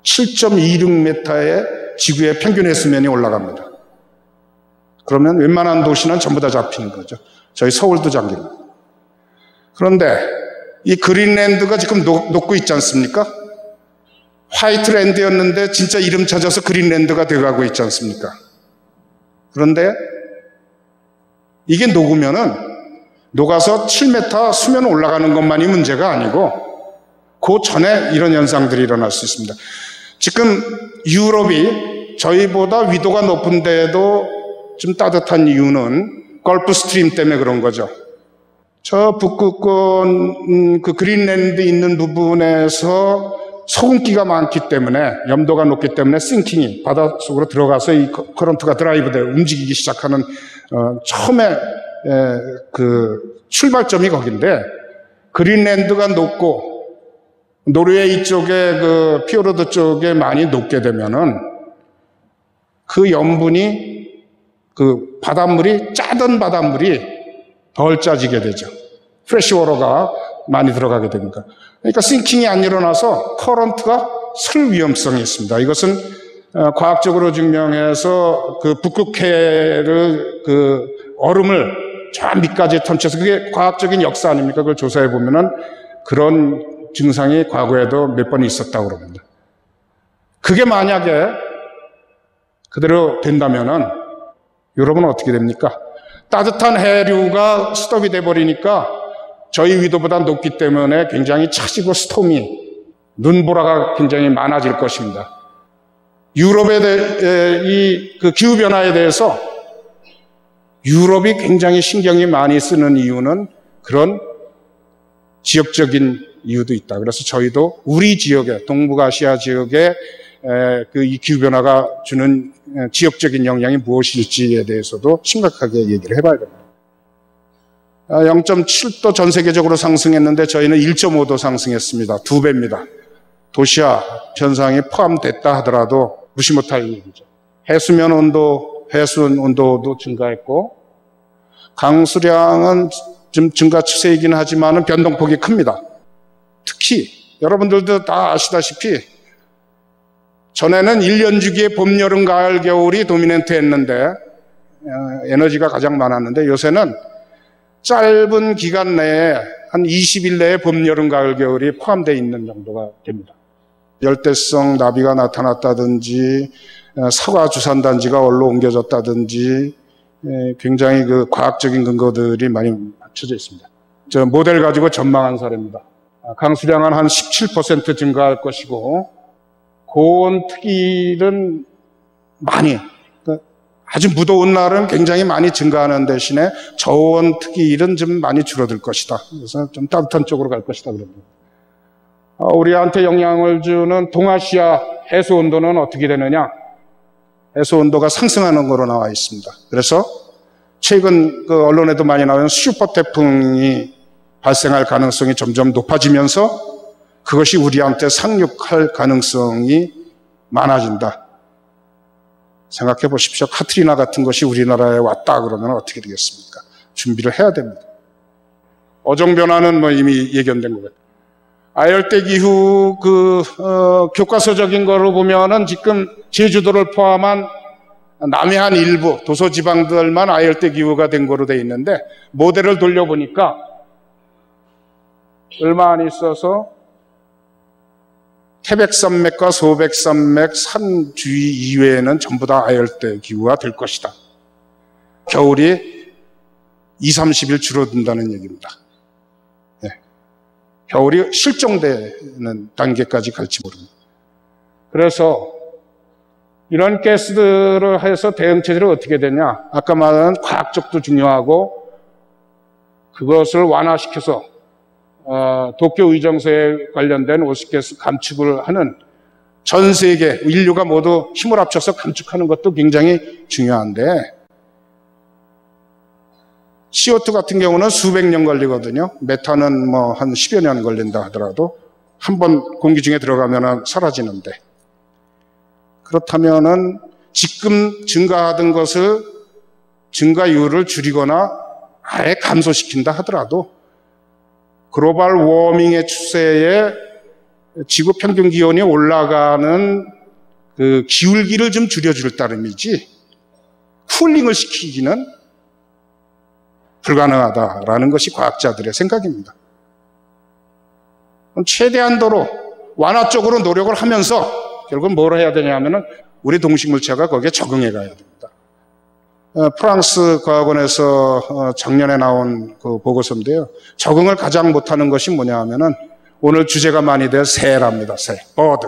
7.26m의 지구의 평균 해수면이 올라갑니다. 그러면 웬만한 도시는 전부 다 잡히는 거죠. 저희 서울도 잠깁니다. 그런데 이 그린랜드가 지금 녹고 있지 않습니까? 화이트랜드였는데 진짜 이름 찾아서 그린랜드가 되어가고 있지 않습니까? 그런데 이게 녹으면은 녹아서 7m 수면 올라가는 것만이 문제가 아니고 그 전에 이런 현상들이 일어날 수 있습니다. 지금 유럽이 저희보다 위도가 높은데도 좀 따뜻한 이유는 걸프 스트림 때문에 그런 거죠. 저 북극권 그 그린랜드 있는 부분에서 소금기가 많기 때문에 염도가 높기 때문에 싱킹이 바닷속으로 들어가서 이 커런트가 드라이브되어 움직이기 시작하는 처음에 그 출발점이 거긴데 그린랜드가 높고 노르웨이 이쪽에 그 피오르드 쪽에 많이 녹게 되면은 그 염분이 그 바닷물이 짜던 바닷물이 덜 짜지게 되죠. 프레시워터가 많이 들어가게 됩니다. 그러니까 싱킹이 안 일어나서 커런트가 설 위험성이 있습니다. 이것은 과학적으로 증명해서 그 북극해를 그 얼음을 저 밑까지 던져서 그게 과학적인 역사 아닙니까? 그걸 조사해 보면은 그런 증상이 과거에도 몇 번 있었다고 그럽니다. 그게 만약에 그대로 된다면은 여러분은 어떻게 됩니까? 따뜻한 해류가 스톱이 돼버리니까 저희 위도보다 높기 때문에 굉장히 차지고 스톰이 눈보라가 굉장히 많아질 것입니다. 유럽에 대해 그 기후 변화에 대해서 유럽이 굉장히 신경이 많이 쓰는 이유는 그런 지역적인 이유도 있다. 그래서 저희도 우리 지역에 동북아시아 지역에 그 이 기후 변화가 주는 지역적인 영향이 무엇일지에 대해서도 심각하게 얘기를 해봐야 됩니다. 0.7도 전 세계적으로 상승했는데 저희는 1.5도 상승했습니다. 2배입니다. 도시화 현상이 포함됐다 하더라도 무시 못할 일이죠. 해수면 온도, 해수온 온도도 증가했고 강수량은 좀 증가 추세이긴 하지만 변동폭이 큽니다. 특히 여러분들도 다 아시다시피 전에는 1년 주기에 봄, 여름, 가을, 겨울이 도미넌트였는데 에너지가 가장 많았는데 요새는 짧은 기간 내에 한 20일 내에 봄, 여름, 가을, 겨울이 포함되어 있는 정도가 됩니다. 열대성 나비가 나타났다든지 사과 주산단지가 얼로 옮겨졌다든지 굉장히 그 과학적인 근거들이 많이 갖춰져 있습니다. 저 모델 가지고 전망한 사례입니다. 강수량은 한 17% 증가할 것이고 고온 특일은 많이 아주 무더운 날은 굉장히 많이 증가하는 대신에 저온 특일은 좀 많이 줄어들 것이다. 그래서 좀 따뜻한 쪽으로 갈 것이다. 그럽니다. 우리한테 영향을 주는 동아시아 해수 온도는 어떻게 되느냐? 해수 온도가 상승하는 거로 나와 있습니다. 그래서 최근 그 언론에도 많이 나오는 슈퍼 태풍이 발생할 가능성이 점점 높아지면서 그것이 우리한테 상륙할 가능성이 많아진다. 생각해 보십시오. 카트리나 같은 것이 우리나라에 왔다 그러면 어떻게 되겠습니까? 준비를 해야 됩니다. 어종변화는 뭐 이미 예견된 거고요. 아열대 기후 교과서적인 거로 보면은 지금 제주도를 포함한 남해안 일부 도서지방들만 아열대 기후가 된 거로 돼 있는데 모델을 돌려보니까 얼마 안 있어서 태백산맥과 소백산맥 산 주위 이외에는 전부 다 아열대 기후가 될 것이다. 겨울이 20-30일 줄어든다는 얘기입니다. 네. 겨울이 실종되는 단계까지 갈지 모릅니다. 그래서 이런 가스들을 해서 대응 체제를 어떻게 되냐? 아까 말한 과학적도 중요하고 그것을 완화시켜서 도쿄 의정서에 관련된 오스가스 감축을 하는 전 세계 인류가 모두 힘을 합쳐서 감축하는 것도 굉장히 중요한데 CO2 같은 경우는 수백 년 걸리거든요. 메탄은 뭐 한 10여 년 걸린다 하더라도 한 번 공기 중에 들어가면 사라지는데 그렇다면은 지금 증가하던 것을 증가율을 줄이거나 아예 감소시킨다 하더라도 글로벌 워밍의 추세에 지구 평균 기온이 올라가는 그 기울기를 좀 줄여줄 따름이지 쿨링을 시키기는 불가능하다라는 것이 과학자들의 생각입니다. 최대한도로 완화 쪽으로 노력을 하면서 결국 뭘 해야 되냐면은 우리 동식물체가 거기에 적응해 가야 됩니다. 프랑스 과학원에서 작년에 나온 그 보고서인데요. 적응을 가장 못하는 것이 뭐냐 하면은 오늘 주제가 많이 될 새랍니다. 새, 버드.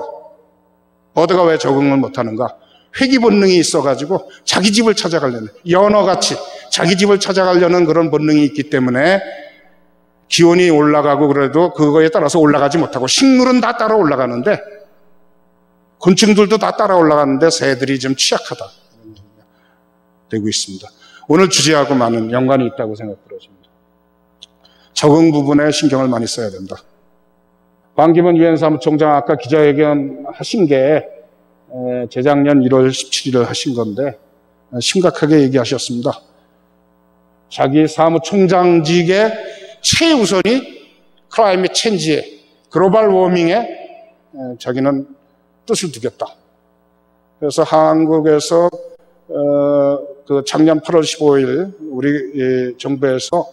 버드가 왜 적응을 못하는가? 회귀 본능이 있어가지고 자기 집을 찾아가려는, 연어같이 자기 집을 찾아가려는 그런 본능이 있기 때문에 기온이 올라가고 그래도 그거에 따라서 올라가지 못하고 식물은 다 따라 올라가는데 곤충들도 다 따라 올라가는데 새들이 좀 취약하다. 되고 있습니다. 오늘 주제하고 많은 연관이 있다고 생각 들어집니다. 적응 부분에 신경을 많이 써야 된다. 반기문 유엔 사무총장 아까 기자회견 하신 게 재작년 1월 17일을 하신 건데 심각하게 얘기하셨습니다. 자기 사무총장직의 최우선이 클라이밋 체인지에 글로벌 워밍에 자기는 뜻을 두겠다. 그래서 한국에서 그 작년 8월 15일 우리 정부에서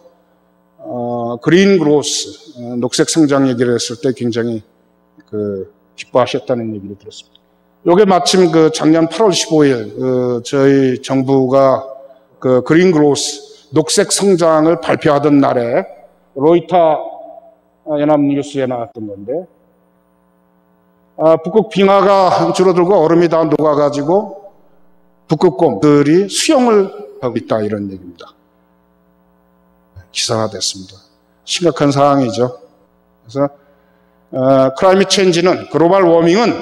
그린 그로스 녹색 성장 얘기를 했을 때 굉장히 기뻐하셨다는 얘기를 들었습니다. 요게 마침 그 작년 8월 15일 저희 정부가 그 그린 그로스 녹색 성장을 발표하던 날에 로이터 연합뉴스에 나왔던 건데 북극 빙하가 줄어들고 얼음이 다 녹아가지고 북극곰들이 수영을 하고 있다 이런 얘기입니다. 기사화됐습니다. 심각한 상황이죠. 그래서 클라이밋 체인지는 글로벌 워밍은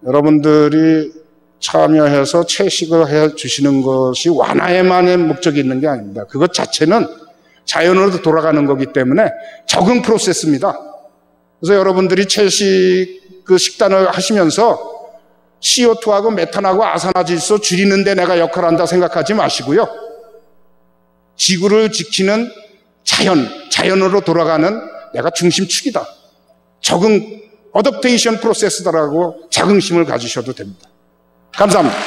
여러분들이 참여해서 채식을 해 주시는 것이 완화에만의 목적이 있는 게 아닙니다. 그것 자체는 자연으로 돌아가는 거기 때문에 적응 프로세스입니다. 그래서 여러분들이 채식 그 식단을 하시면서 CO2하고 메탄하고 아산화질소 줄이는 데 내가 역할한다 생각하지 마시고요. 지구를 지키는 자연으로 돌아가는 내가 중심축이다. 적응, 어댑테이션 프로세스다라고 자긍심을 가지셔도 됩니다. 감사합니다.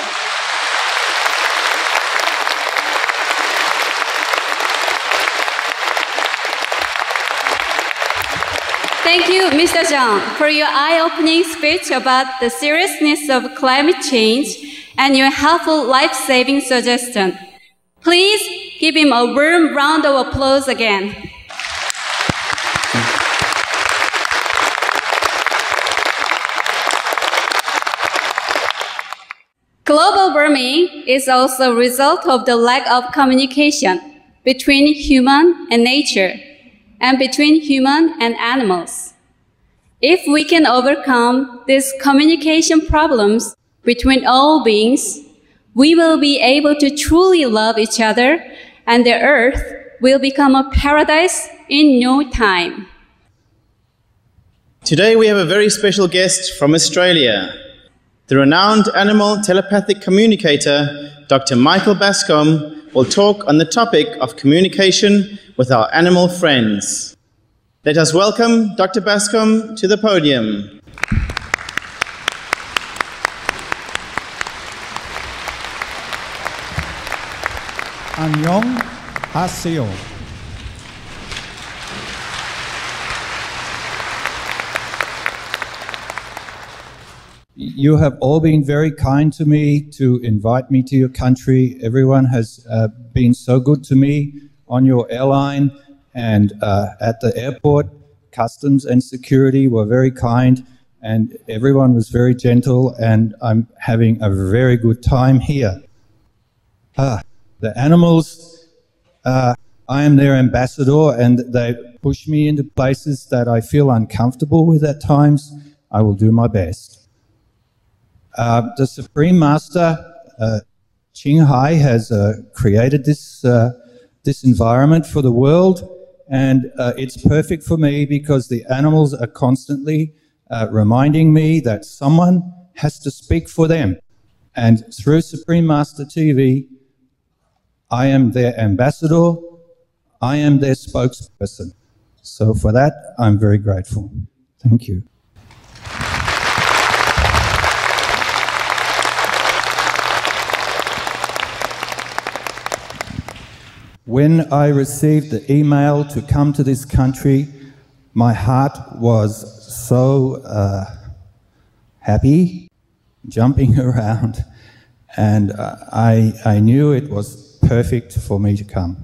Thank you, Mr. Zhang, for your eye-opening speech about the seriousness of climate change and your helpful life-saving suggestion. Please give him a warm round of applause again. Global warming is also a result of the lack of communication between human and nature, and between human and animals. If we can overcome these communication problems between all beings, we will be able to truly love each other, and the earth will become a paradise in no time. Today we have a very special guest from Australia. The renowned animal telepathic communicator, Dr. Michael Bascom, will talk on the topic of communication with our animal friends. Let us welcome Dr. Bascom to the podium. 안녕 하세요. You have all been very kind to me to invite me to your country. Everyone has been so good to me on your airline and at the airport. Customs and security were very kind and everyone was very gentle, and I'm having a very good time here. The animals, I am their ambassador, and they push me into places that I feel uncomfortable with at times. I will do my best. The Supreme Master, Ching Hai, has created this environment for the world, and it's perfect for me because the animals are constantly reminding me that someone has to speak for them. And through Supreme Master TV, I am their ambassador, I am their spokesperson. So for that, I'm very grateful. Thank you. When I received the email to come to this country, my heart was so happy, jumping around, and I knew it was perfect for me to come.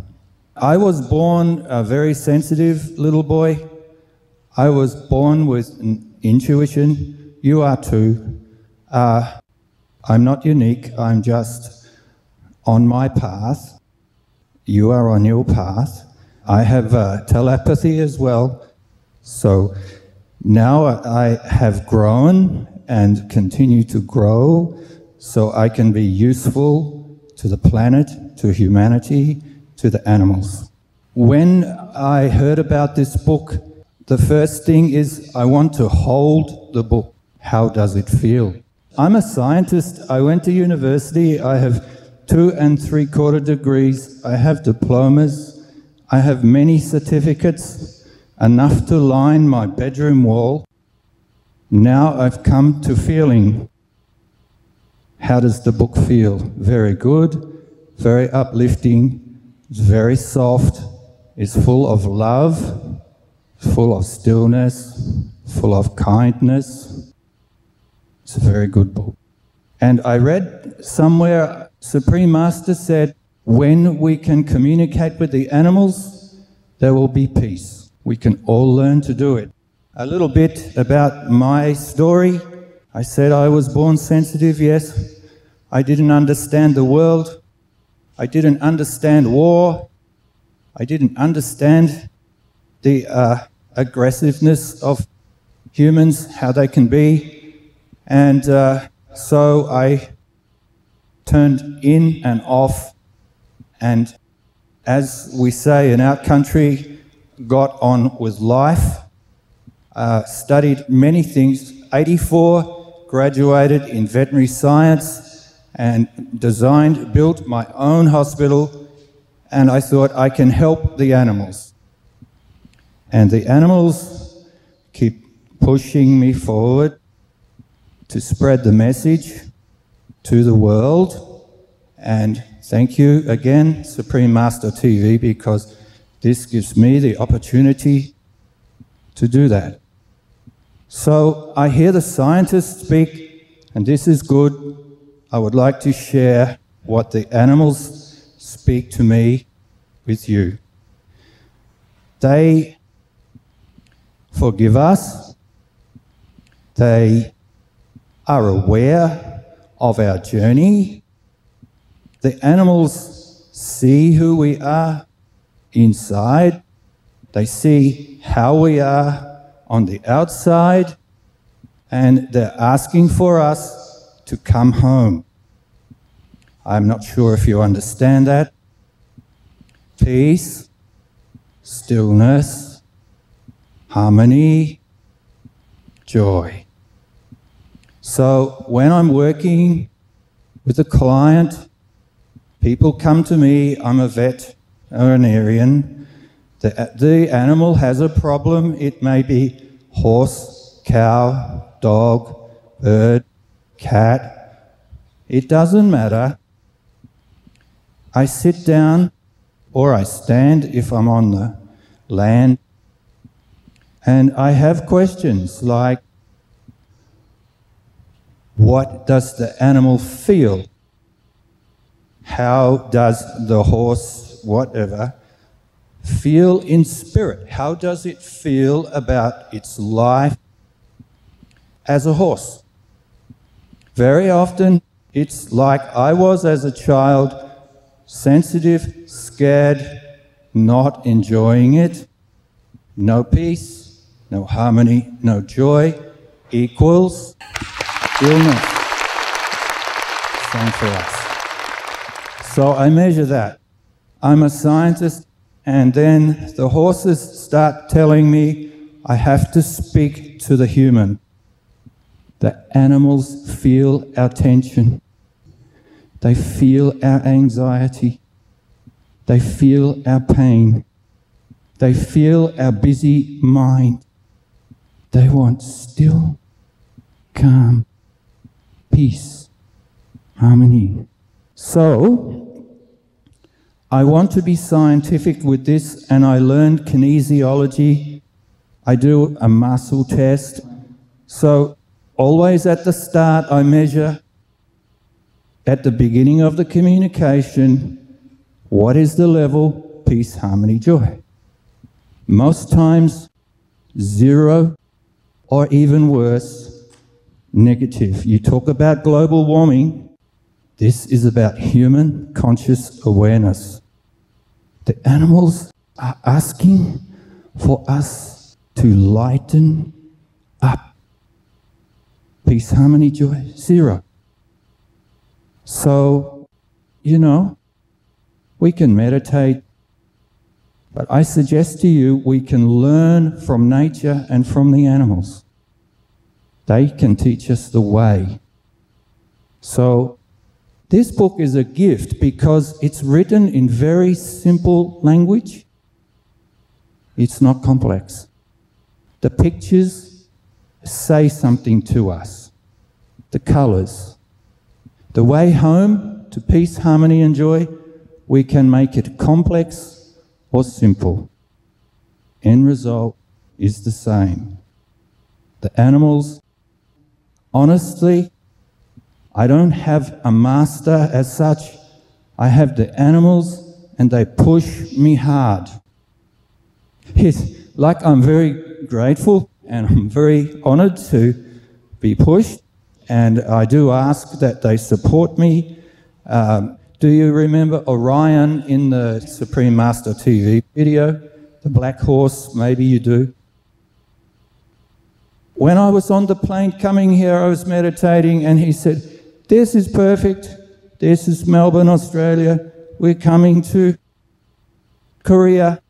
I was born a very sensitive little boy. I was born with an intuition. You are too. I'm not unique. I'm just on my path. You are on your path. I have telepathy as well. So now I have grown and continue to grow so I can be useful to the planet, to humanity, to the animals. When I heard about this book, the first thing is I want to hold the book. How does it feel? I'm a scientist. I went to university. I have 2 3/4 degrees. I have diplomas. I have many certificates, enough to line my bedroom wall. Now I've come to feeling. How does the book feel? Very good, very uplifting, it's very soft, it's full of love, full of stillness, full of kindness. It's a very good book. And I read somewhere, Supreme Master said, when we can communicate with the animals, there will be peace. We can all learn to do it. A little bit about my story. I said I was born sensitive, yes. I didn't understand the world. I didn't understand war. I didn't understand the aggressiveness of humans, how they can be. And so I turned in and off, and as we say in our country, got on with life, studied many things. 84, graduated in veterinary science and built my own hospital, and I thought I can help the animals. And the animals keep pushing me forward to spread the message to the world. And thank you again, Supreme Master TV, because this gives me the opportunity to do that. So I hear the scientists speak, and this is good. I would like to share what the animals speak to me with you. They forgive us. They are aware of our journey. The animals see who we are inside. They see how we are on the outside, and they're asking for us to come home. I'm not sure if you understand that. Peace, stillness, harmony, joy. So when I'm working with a client, people come to me, I'm a veterinarian, the animal has a problem. It may be horse, cow, dog, bird, cat. It doesn't matter. I sit down or I stand if I'm on the land, and I have questions like, what does the animal feel? How does the horse, whatever, feel in spirit? How does it feel about its life as a horse? Very often, it's like I was as a child, sensitive, scared, not enjoying it, no peace, no harmony, no joy, equals illness. Same for us. So I measure that. I'm a scientist, and then the horses start telling me I have to speak to the human. The animals feel our tension. They feel our anxiety. They feel our pain. They feel our busy mind. They want still, calm, peace, harmony. So, I want to be scientific with this, and I learned kinesiology. I do a muscle test. So, always at the start, I measure at the beginning of the communication, what is the level? Peace, harmony, joy. Most times, 0, or even worse, negative. You talk about global warming. This is about human conscious awareness. The animals are asking for us to lighten up. Peace, harmony, joy, 0. So, we can meditate, but I suggest to you we can learn from nature and from the animals. They can teach us the way. So, this book is a gift because it's written in very simple language. It's not complex. The pictures say something to us. The colours. The way home to peace, harmony and joy, we can make it complex or simple. End result is the same. The animals, honestly, I don't have a master as such. I have the animals and they push me hard. It's like I'm very grateful and I'm very honoured to be pushed, and I do ask that they support me. Do you remember Orion in the Supreme Master TV video? The black horse, maybe you do. When I was on the plane coming here, I was meditating and he said, this is perfect. This is Melbourne, Australia. We're coming to Korea.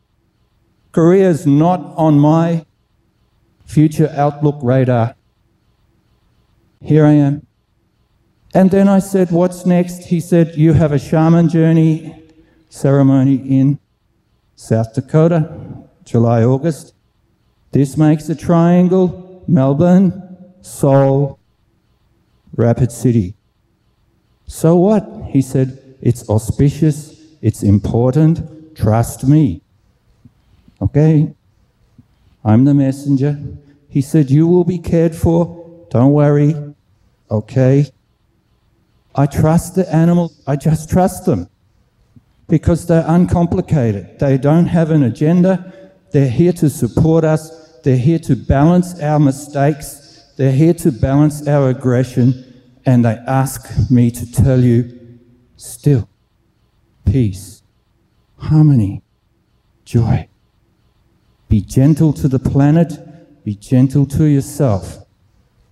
Korea is not on my future outlook radar. Here I am. And then I said, what's next? He said, you have a shaman journey ceremony in South Dakota, July, August. This makes a triangle, Melbourne, Seoul, Rapid City. So what? He said, it's auspicious, it's important, trust me. Okay, I'm the messenger. He said, you will be cared for, don't worry. Okay. I trust the animals, I just trust them because they're uncomplicated. They don't have an agenda. They're here to support us. They're here to balance our mistakes. They're here to balance our aggression. And they ask me to tell you, still, peace, harmony, joy. Be gentle to the planet. Be gentle to yourself.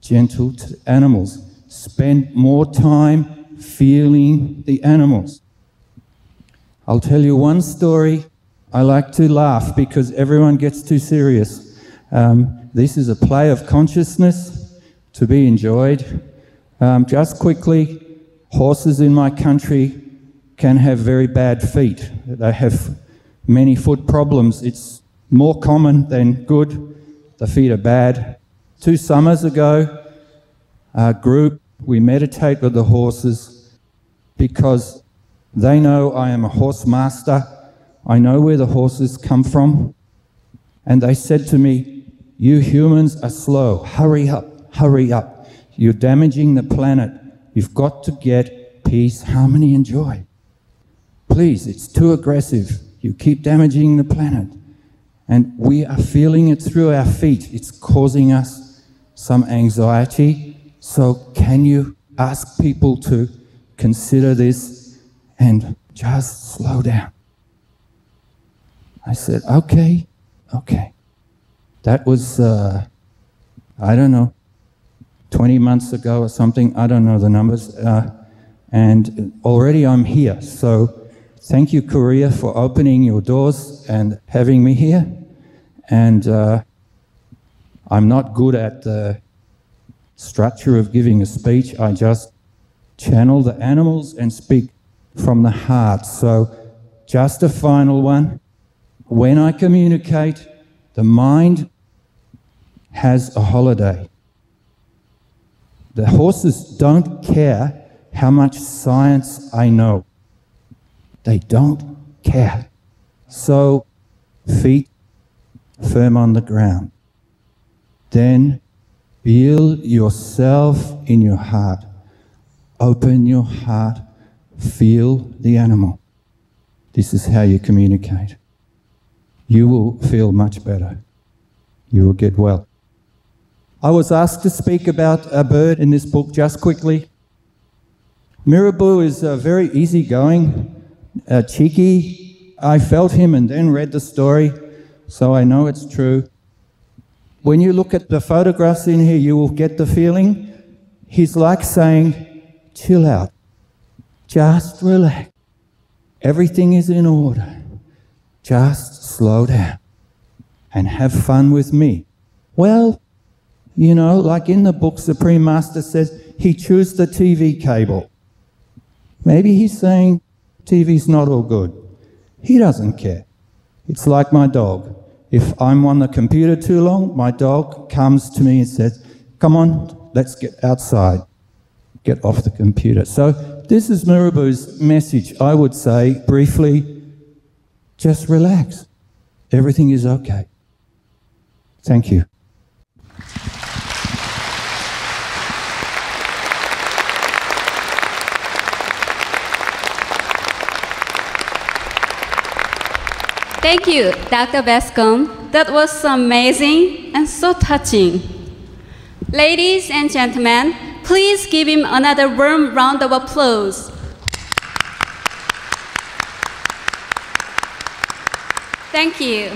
Gentle to the animals. Spend more time feeling the animals. I'll tell you one story. I like to laugh because everyone gets too serious. this is a play of consciousness to be enjoyed. Just quickly, horses in my country can have very bad feet. They have many foot problems. It's more common than good. The feet are bad. 2 summers ago, our group, we meditate with the horses because they know I am a horse master. I know where the horses come from. And they said to me, "You humans are slow. Hurry up, hurry up. You're damaging the planet. You've got to get peace, harmony, and joy. Please, it's too aggressive. You keep damaging the planet." And we are feeling it through our feet. It's causing us some anxiety. So can you ask people to consider this and just slow down? I said, okay. That was, I don't know, 20 months ago or something. I don't know the numbers. And already I'm here. So thank you, Korea, for opening your doors and having me here. And I'm not good at the structure of giving a speech. I just channel the animals and speak from the heart. So just a final one. When I communicate, the mind has a holiday. The horses don't care how much science I know. They don't care. So, feet firm on the ground. Then feel yourself in your heart. Open your heart. Feel the animal. This is how you communicate. You will feel much better. You will get well. I was asked to speak about a bird in this book just quickly. Mirabu is very easygoing, cheeky. I felt him and then read the story, so I know it's true. When you look at the photographs in here, you will get the feeling. He's like saying, chill out, just relax. Everything is in order. Just slow down and have fun with me. Well, you know, like in the book, Supreme Master says, he chose the TV cable. Maybe he's saying TV's not all good. He doesn't care. It's like my dog. If I'm on the computer too long, my dog comes to me and says, come on, let's get outside. Get off the computer. So this is Mirabu's message. I would say, briefly, just relax. Everything is okay. Thank you. Thank you, Dr. Bascom. That was amazing and so touching. Ladies and gentlemen, please give him another warm round of applause. Thank you.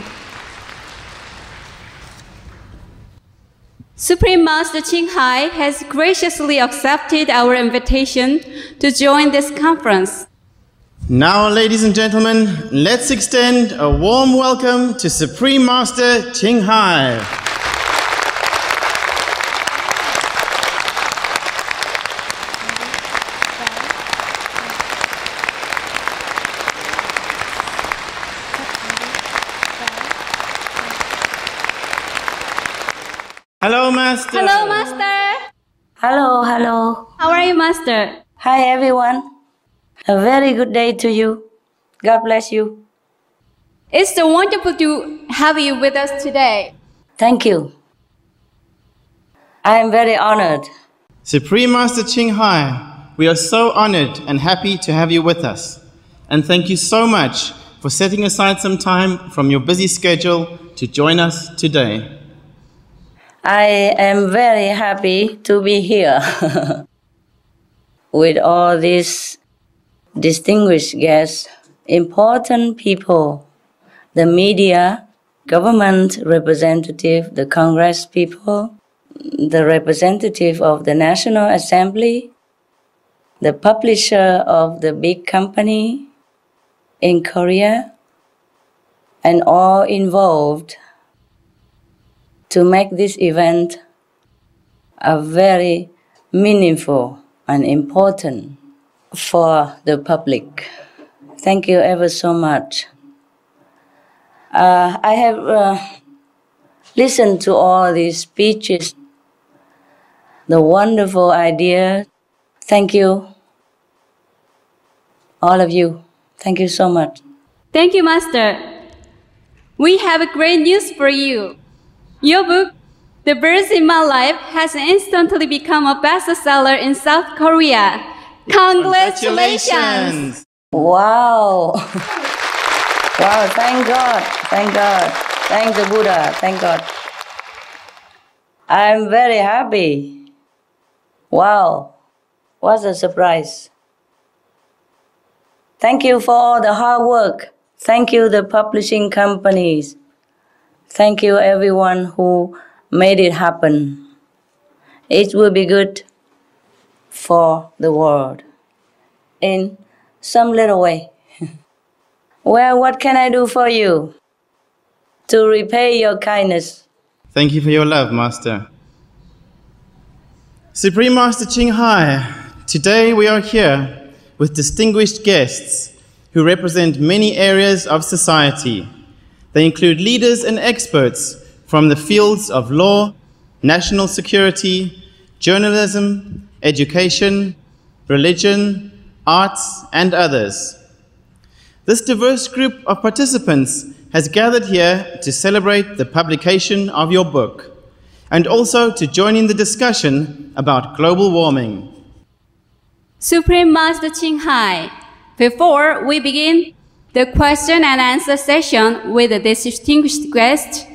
Supreme Master Ching Hai has graciously accepted our invitation to join this conference. Now, ladies and gentlemen, let's extend a warm welcome to Supreme Master Ching Hai. Hello, Master. Hello, Master. Hello, hello. How are you, Master? Hi, everyone. A very good day to you. God bless you. It's so wonderful to have you with us today. Thank you. I am very honored. Supreme Master Ching Hai, we are so honored and happy to have you with us. And thank you so much for setting aside some time from your busy schedule to join us today. I am very happy to be here with all these distinguished guests, important people, the media, government representative, the Congress people, the representative of the National Assembly, the publisher of the big company in Korea, and all involved to make this event a very meaningful and important for the public. Thank you ever so much. I have listened to all these speeches, the wonderful idea. Thank you, all of you. Thank you so much. Thank you, Master. We have great news for you. Your book, The Birds in My Life, has instantly become a bestseller in South Korea. Congratulations! Wow! Wow, thank God, thank God. Thank the Buddha, thank God. I'm very happy. Wow, what a surprise. Thank you for all the hard work. Thank you, the publishing companies. Thank you, everyone who made it happen. It will be good for the world in some little way. Well, what can I do for you to repay your kindness? Thank you for your love, Master. Supreme Master Ching Hai, today we are here with distinguished guests who represent many areas of society. They include leaders and experts from the fields of law, national security, journalism, education, religion, arts, and others. This diverse group of participants has gathered here to celebrate the publication of your book and also to join in the discussion about global warming. Supreme Master Ching Hai, before we begin the question and answer session with the distinguished guests,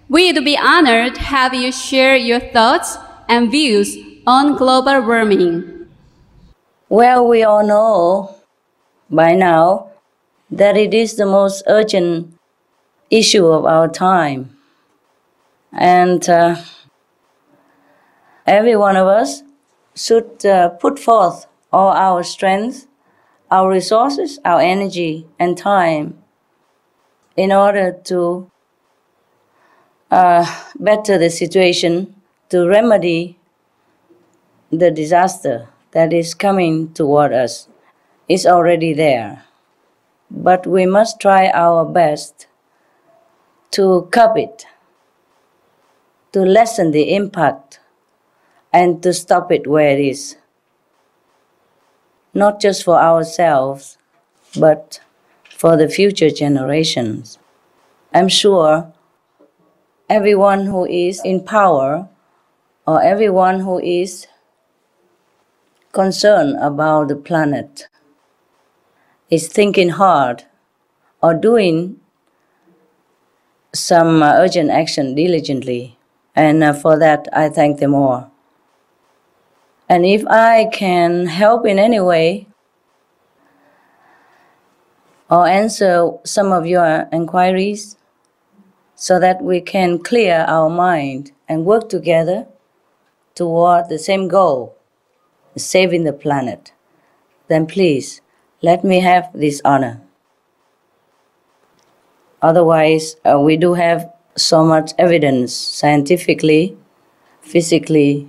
we'd be honored to have you share your thoughts and views on global warming. Well, we all know by now that it is the most urgent issue of our time. And every one of us should put forth all our strength, our resources, our energy and time in order to better the situation, to remedy the disaster that is coming toward us. It's already there. But we must try our best to curb it, to lessen the impact, and to stop it where it is. Not just for ourselves, but for the future generations. I'm sure everyone who is in power or everyone who is concerned about the planet is thinking hard or doing some urgent action diligently. And for that, I thank them all. And if I can help in any way or answer some of your inquiries so that we can clear our mind and work together toward the same goal, saving the planet, then please let me have this honor. Otherwise, we do have so much evidence scientifically, physically,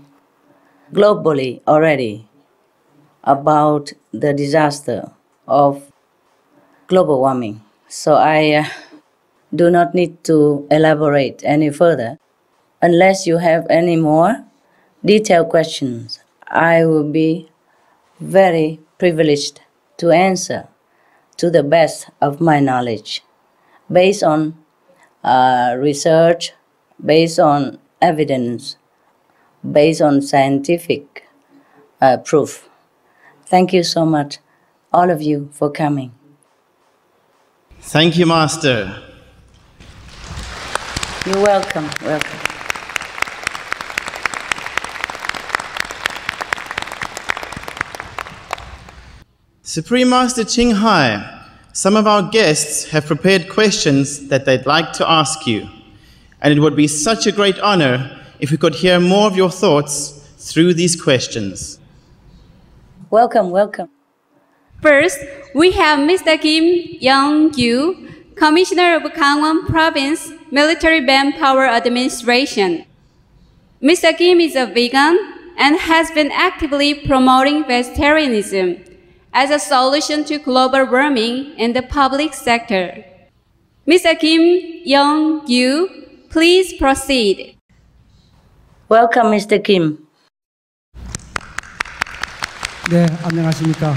globally already about the disaster of global warming. So I do not need to elaborate any further. Unless you have any more detailed questions, I will be very privileged to answer to the best of my knowledge, based on research, based on evidence, based on scientific proof. Thank you so much, all of you, for coming. Thank you, Master. You're welcome, welcome. Supreme Master Ching Hai, some of our guests have prepared questions that they'd like to ask you, and it would be such a great honor if we could hear more of your thoughts through these questions. Welcome, welcome. First, we have Mr. Kim Young-gyu, Commissioner of Gangwon Province Military Manpower Administration. Mr. Kim is a vegan and has been actively promoting vegetarianism as a solution to global warming in the public sector. Mr. Kim Young-gyu, please proceed. Welcome, Mr. Kim. 네, 안녕하십니까.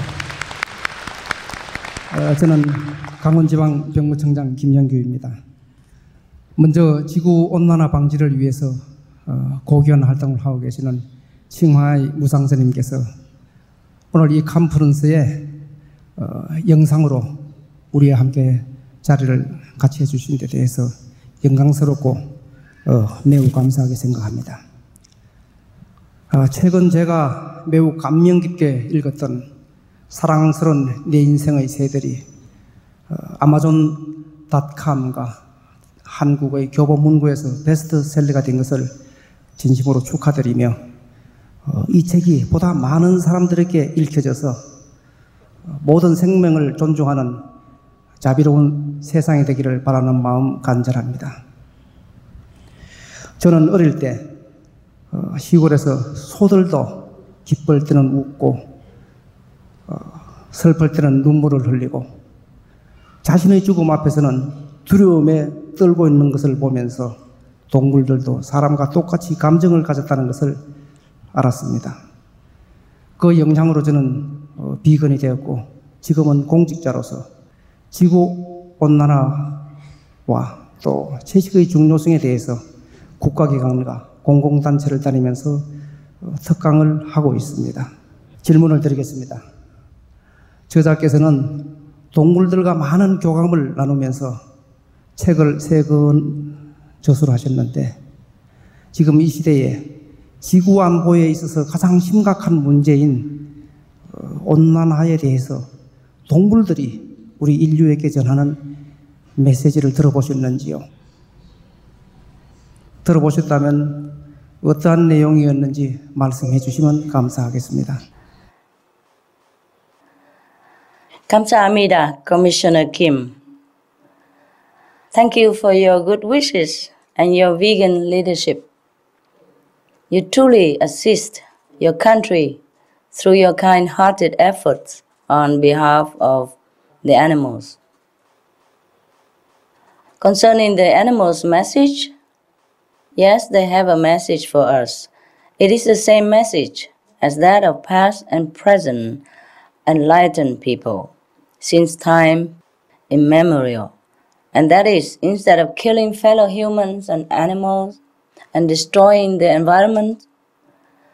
저는 강원지방병무청장 김영규입니다. 먼저 지구온난화 방지를 위해서 고귀한 활동을 하고 계시는 칭화의 무상스님께서 오늘 이 컨퍼런스에 영상으로 우리와 함께 자리를 같이 해주신 데 대해서 영광스럽고 매우 감사하게 생각합니다. 최근 제가 매우 감명 깊게 읽었던 사랑스러운 내 인생의 새들이 아마존.com과 한국의 교보문고에서 베스트셀러가 된 것을 진심으로 축하드리며 이 책이 보다 많은 사람들에게 읽혀져서 모든 생명을 존중하는 자비로운 세상이 되기를 바라는 마음 간절합니다. 저는 어릴 때 시골에서 소들도 기쁠 때는 웃고 슬플 때는 눈물을 흘리고 자신의 죽음 앞에서는 두려움에 떨고 있는 것을 보면서 동물들도 사람과 똑같이 감정을 가졌다는 것을 알았습니다. 그 영향으로 저는 비건이 되었고 지금은 공직자로서 지구온난화와 또 채식의 중요성에 대해서 국가기관과 공공단체를 다니면서 특강을 하고 있습니다. 질문을 드리겠습니다. 저자께서는 동물들과 많은 교감을 나누면서 책을 3권 저술을 하셨는데 지금 이 시대에 지구 안보에 있어서 가장 심각한 문제인 온난화에 대해서 동물들이 우리 인류에게 전하는 메시지를 들어보셨는지요? 들어보셨다면 어떠한 내용이었는지 말씀해 주시면 감사하겠습니다. 감사합니다, Commissioner Kim. Thank you for your good wishes and your vegan leadership. You truly assist your country through your kind-hearted efforts on behalf of the animals. Concerning the animals' message, yes, they have a message for us. It is the same message as that of past and present enlightened people since time immemorial. And that is, instead of killing fellow humans and animals and destroying the environment,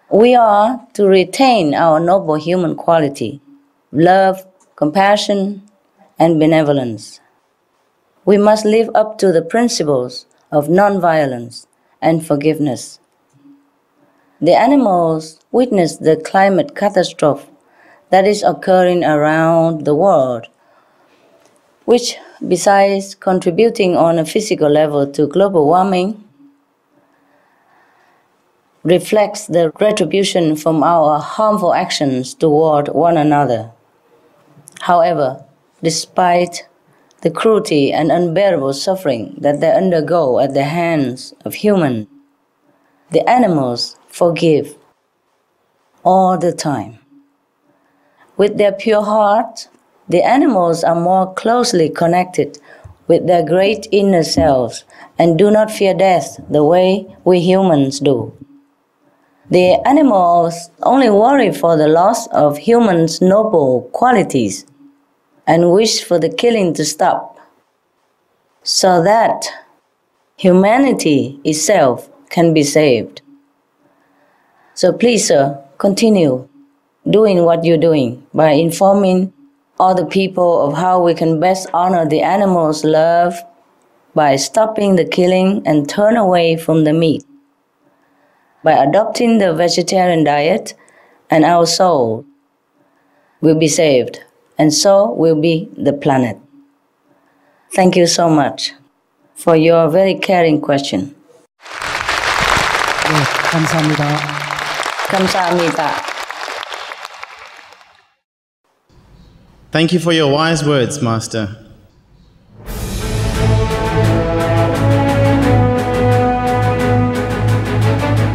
we are to retain our noble human quality, love, compassion, and benevolence. We must live up to the principles of non-violence and forgiveness. The animals witness the climate catastrophe that is occurring around the world, which, besides contributing on a physical level to global warming, reflects the retribution from our harmful actions toward one another. However, despite the cruelty and unbearable suffering that they undergo at the hands of humans, the animals forgive all the time. With their pure heart, the animals are more closely connected with their great inner selves and do not fear death the way we humans do. The animals only worry for the loss of humans' noble qualities and wish for the killing to stop, so that humanity itself can be saved. So please, sir, continue doing what you're doing by informing all the people of how we can best honor the animals' love by stopping the killing and turn away from the meat, by adopting the vegetarian diet, and our soul will be saved, and so will be the planet. Thank you so much for your very caring question. 네, 감사합니다. 감사합니다. Thank you for your wise words, Master.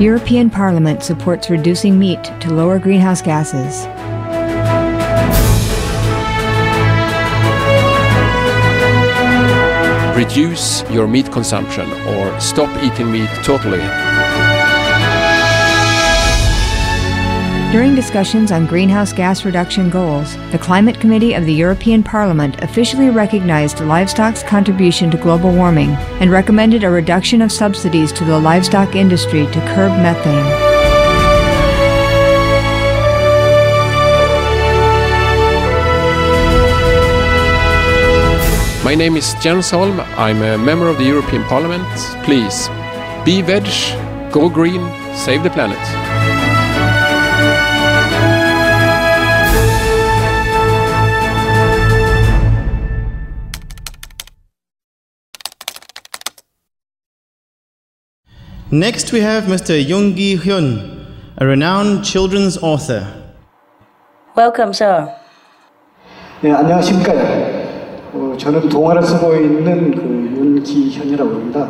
European Parliament supports reducing meat to lower greenhouse gases. Reduce your meat consumption or stop eating meat totally. During discussions on greenhouse gas reduction goals, the Climate Committee of the European Parliament officially recognized livestock's contribution to global warming and recommended a reduction of subsidies to the livestock industry to curb methane. My name is Jens Holm. I'm a member of the European Parliament. Please, be veg, go green, save the planet. Next, we have Mr. Yoongi Hyun, a renowned children's author. Welcome, sir. 네, 안녕하십니까. 저는 동화를 쓰고 있는 윤기현이라고 합니다.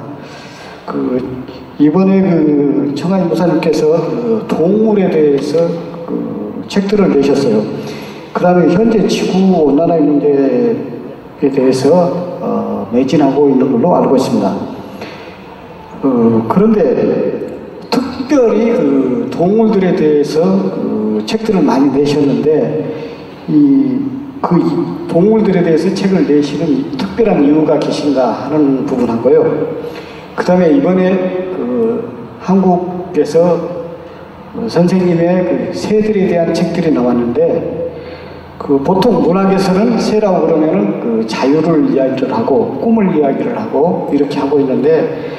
이번에 청하인 목사님께서 동물에 대해서 책들을 내셨어요. 그 다음에 현재 지구 온난화의 문제에 대해서 매진하고 있는 걸로 알고 있습니다. 그런데 특별히 동물들에 대해서 책들을 많이 내셨는데 동물들에 대해서 책을 내시는 특별한 이유가 계신가 하는 부분하고요. 그 다음에 이번에 한국에서 선생님의 새들에 대한 책들이 나왔는데 보통 문학에서는 새라고 그러면은 자유를 이야기를 하고 꿈을 이야기를 하고 이렇게 하고 있는데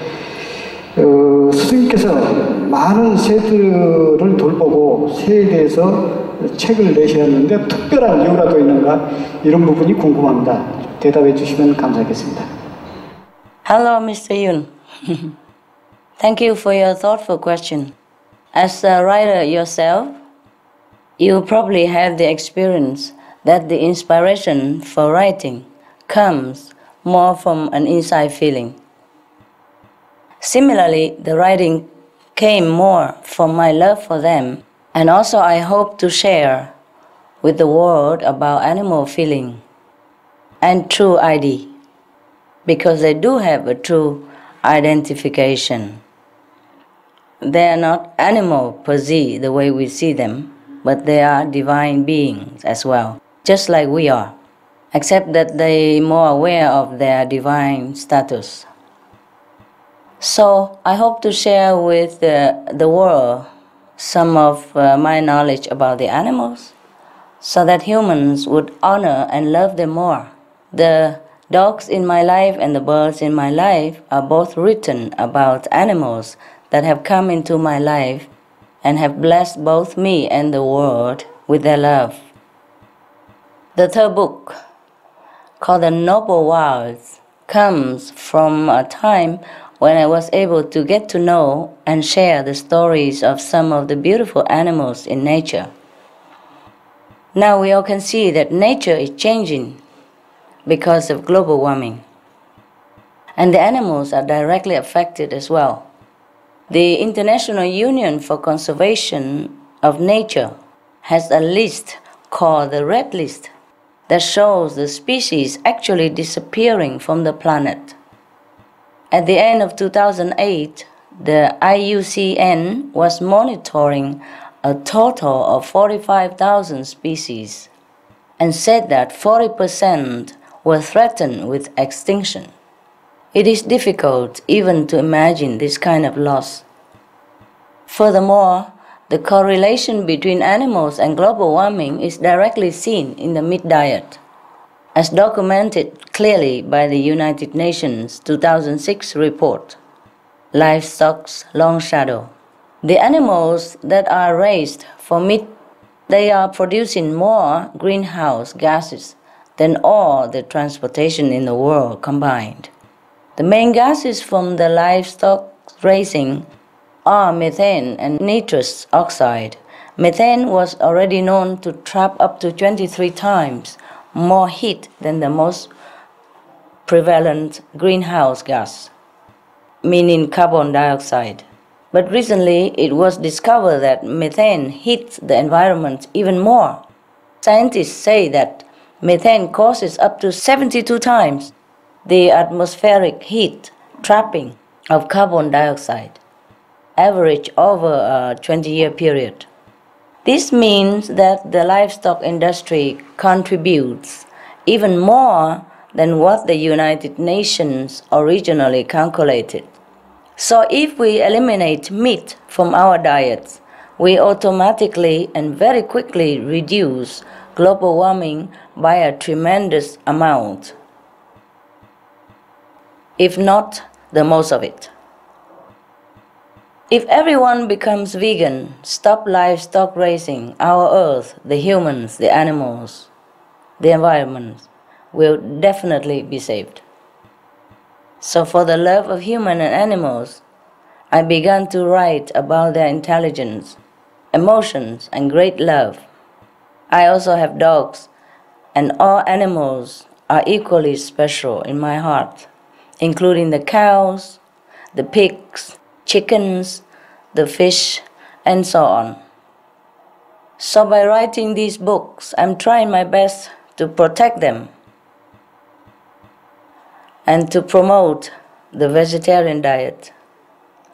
스승님께서 많은 새들을 돌보고 새에 대해서 책을 내셨는데 특별한 이유가 또 있는가 이런 부분이 궁금합니다. 대답해 주시면 감사하겠습니다. Hello, Mr. Yoon. Thank you for your thoughtful question. As a writer yourself, you probably have the experience that the inspiration for writing comes more from an inside feeling. Similarly, the writing came more from my love for them, and also I hope to share with the world about animal feeling and true ID, because they do have a true identification. They are not animal per se the way we see them, but they are divine beings as well, just like we are, except that they are more aware of their divine status. So I hope to share with the world some of my knowledge about the animals so that humans would honor and love them more. The dogs in my life and the birds in my life are both written about animals that have come into my life and have blessed both me and the world with their love. The third book, called The Noble Wilds, comes from a time when I was able to get to know and share the stories of some of the beautiful animals in nature. Now we all can see that nature is changing because of global warming, and the animals are directly affected as well. The International Union for Conservation of Nature has a list called the Red List that shows the species actually disappearing from the planet. At the end of 2008, the IUCN was monitoring a total of 45,000 species and said that 40% were threatened with extinction. It is difficult even to imagine this kind of loss. Furthermore, the correlation between animals and global warming is directly seen in the meat diet, as documented clearly by the United Nations 2006 report, Livestock's Long Shadow. The animals that are raised for meat, they are producing more greenhouse gases than all the transportation in the world combined. The main gases from the livestock raising are methane and nitrous oxide. Methane was already known to trap up to 23 times more heat than the most prevalent greenhouse gas, meaning carbon dioxide. But recently, it was discovered that methane heats the environment even more. Scientists say that methane causes up to 72 times the atmospheric heat trapping of carbon dioxide, average over a 20-year period. This means that the livestock industry contributes even more than what the United Nations originally calculated. So if we eliminate meat from our diets, we automatically and very quickly reduce global warming by a tremendous amount, if not the most of it. If everyone becomes vegan, stop livestock raising, our earth, the humans, the animals, the environment will definitely be saved. So for the love of humans and animals, I began to write about their intelligence, emotions, and great love. I also have dogs, and all animals are equally special in my heart, including the cows, the pigs, chickens, the fish, and so on. So by writing these books, I'm trying my best to protect them and to promote the vegetarian diet,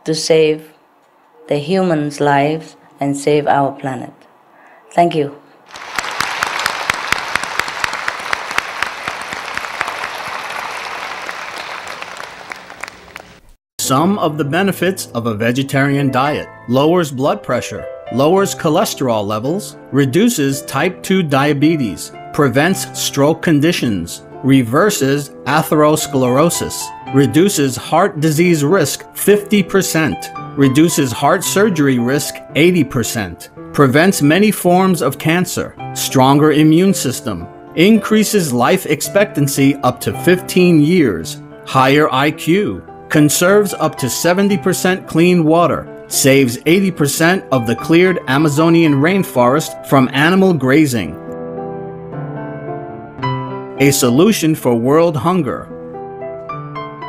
to save the humans' lives and save our planet. Thank you. Some of the benefits of a vegetarian diet: lowers blood pressure, lowers cholesterol levels, reduces type 2 diabetes, prevents stroke conditions, reverses atherosclerosis, reduces heart disease risk 50%, reduces heart surgery risk 80%, prevents many forms of cancer, stronger immune system, increases life expectancy up to 15 years, higher IQ, conserves up to 70% clean water, saves 80% of the cleared Amazonian rainforest from animal grazing. A solution for world hunger.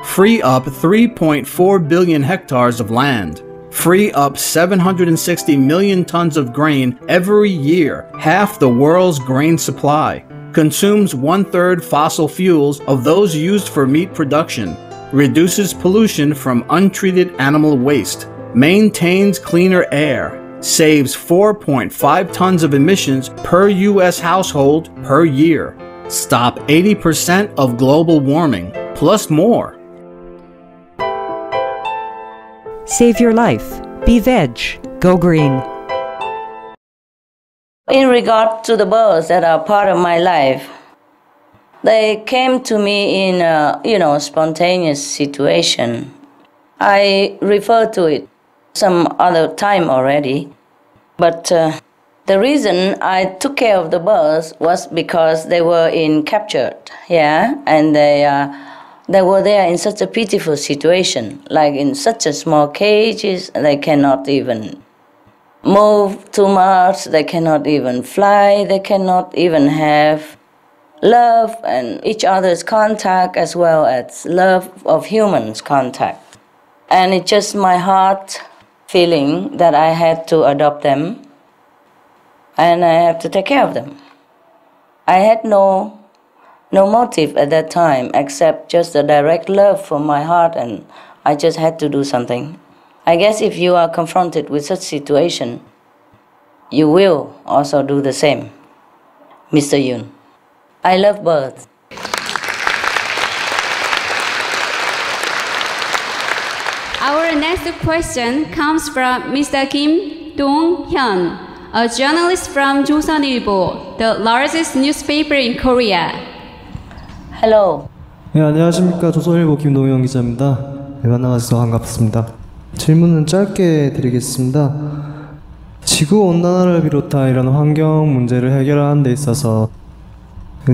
Free up 3.4 billion hectares of land. Free up 760 million tons of grain every year, half the world's grain supply. Consumes 1/3 fossil fuels of those used for meat production. Reduces pollution from untreated animal waste. Maintains cleaner air. Saves 4.5 tons of emissions per U.S. household per year. Stop 80% of global warming, plus more. Save your life. Be veg. Go green. In regard to the birds that are part of my life, they came to me in a, spontaneous situation. I referred to it some other time already, but the reason I took care of the birds was because they were captured, and they were there in such a pitiful situation, like in such a small cages. They cannot even move too much, they cannot even fly, they cannot even have love and each other's contact as well as love of humans' contact. And it's just my heart feeling that I had to adopt them and I have to take care of them. I had no motive at that time except just a direct love from my heart, and I just had to do something. I guess if you are confronted with such situation, you will also do the same. Mr. Yoon, I love birds. Our next question comes from Mr. Kim Dong-hyun, a journalist from Joseonilbo, the largest newspaper in Korea. Hello. 네, 안녕하십니까. 조선일보 김동현 기자입니다. 네, 만나서 반갑습니다. 질문은 짧게 드리겠습니다. 지구온난화를 비롯한 이런 환경 문제를 해결하는 데 있어서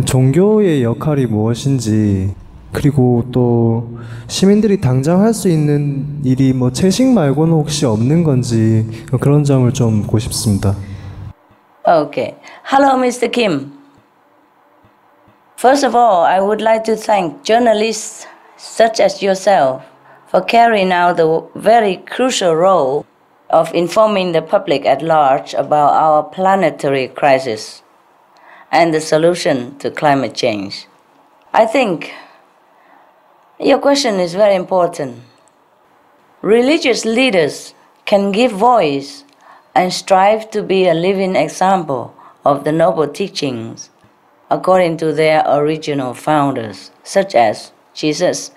종교의 역할이 무엇인지, 그리고 또 시민들이 당장 할 수 있는 일이 채식 말고는 혹시 없는 건지 그런 점을 좀 묻고 싶습니다. Okay. Hello, Mr. Kim. First of all, I would like to thank journalists such as yourself for carrying out the very crucial role of informing the public at large about our planetary crisis and the solution to climate change. I think your question is very important. Religious leaders can give voice and strive to be a living example of the noble teachings according to their original founders, such as Jesus,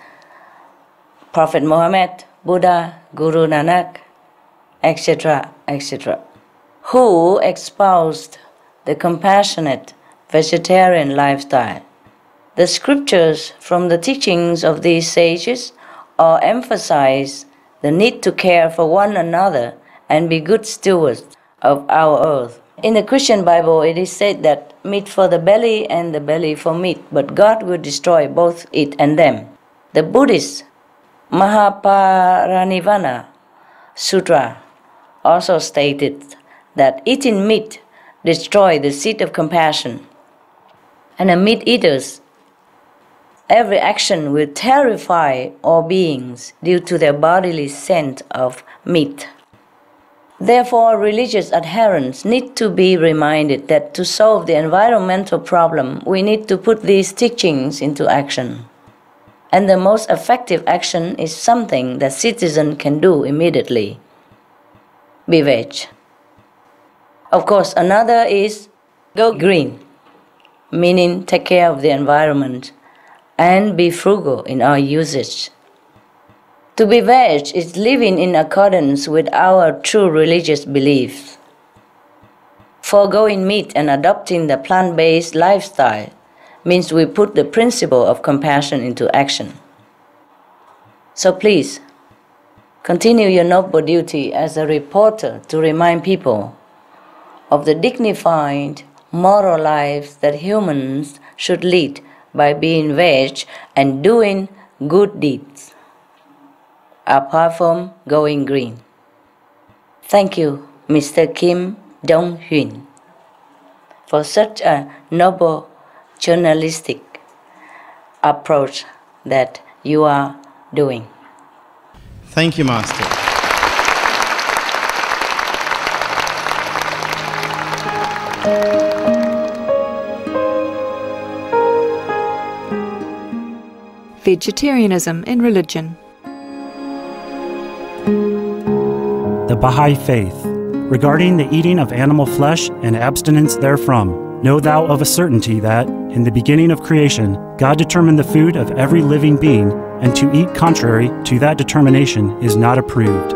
Prophet Muhammad, Buddha, Guru Nanak, etc., etc., who espoused the compassionate vegetarian lifestyle. The scriptures from the teachings of these sages all emphasize the need to care for one another and be good stewards of our earth. In the Christian Bible, it is said that meat for the belly and the belly for meat, but God will destroy both it and them. The Buddhist Mahaparinirvana Sutra also stated that eating meat destroys the seed of compassion. And the meat eaters, every action will terrify all beings due to their bodily scent of meat. Therefore, religious adherents need to be reminded that to solve the environmental problem, we need to put these teachings into action. And the most effective action is something that citizens can do immediately. Be veg. Of course, another is go green, meaning take care of the environment and be frugal in our usage. To be veg is living in accordance with our true religious beliefs. Foregoing meat and adopting the plant-based lifestyle means we put the principle of compassion into action. So please, continue your noble duty as a reporter to remind people of the dignified moral lives that humans should lead by being veg and doing good deeds, apart from going green. Thank you, Mr. Kim Dong-Hyun, for such a noble journalistic approach that you are doing. Thank you, Master. Vegetarianism in religion. The Baha'i Faith. Regarding the eating of animal flesh and abstinence therefrom, know thou of a certainty that, in the beginning of creation, God determined the food of every living being, and to eat contrary to that determination is not approved.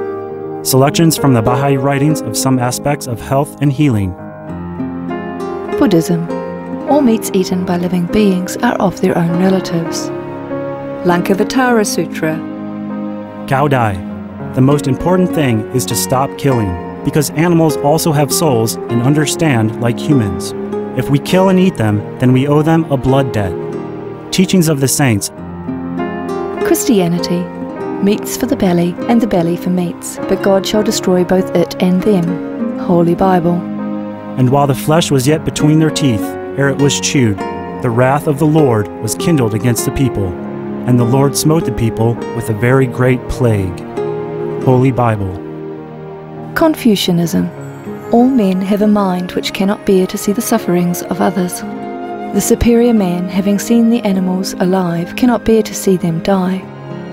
Selections from the Baha'i writings of some aspects of health and healing. Buddhism. All meats eaten by living beings are of their own relatives. Lankavatara Sutra. Gaudai. The most important thing is to stop killing, because animals also have souls and understand like humans. If we kill and eat them, then we owe them a blood debt. Teachings of the Saints. Christianity. Meats for the belly and the belly for meats, but God shall destroy both it and them. Holy Bible. And while the flesh was yet between their teeth, ere it was chewed, the wrath of the Lord was kindled against the people, and the Lord smote the people with a very great plague. Holy Bible. Confucianism. All men have a mind which cannot bear to see the sufferings of others. The superior man, having seen the animals alive, cannot bear to see them die.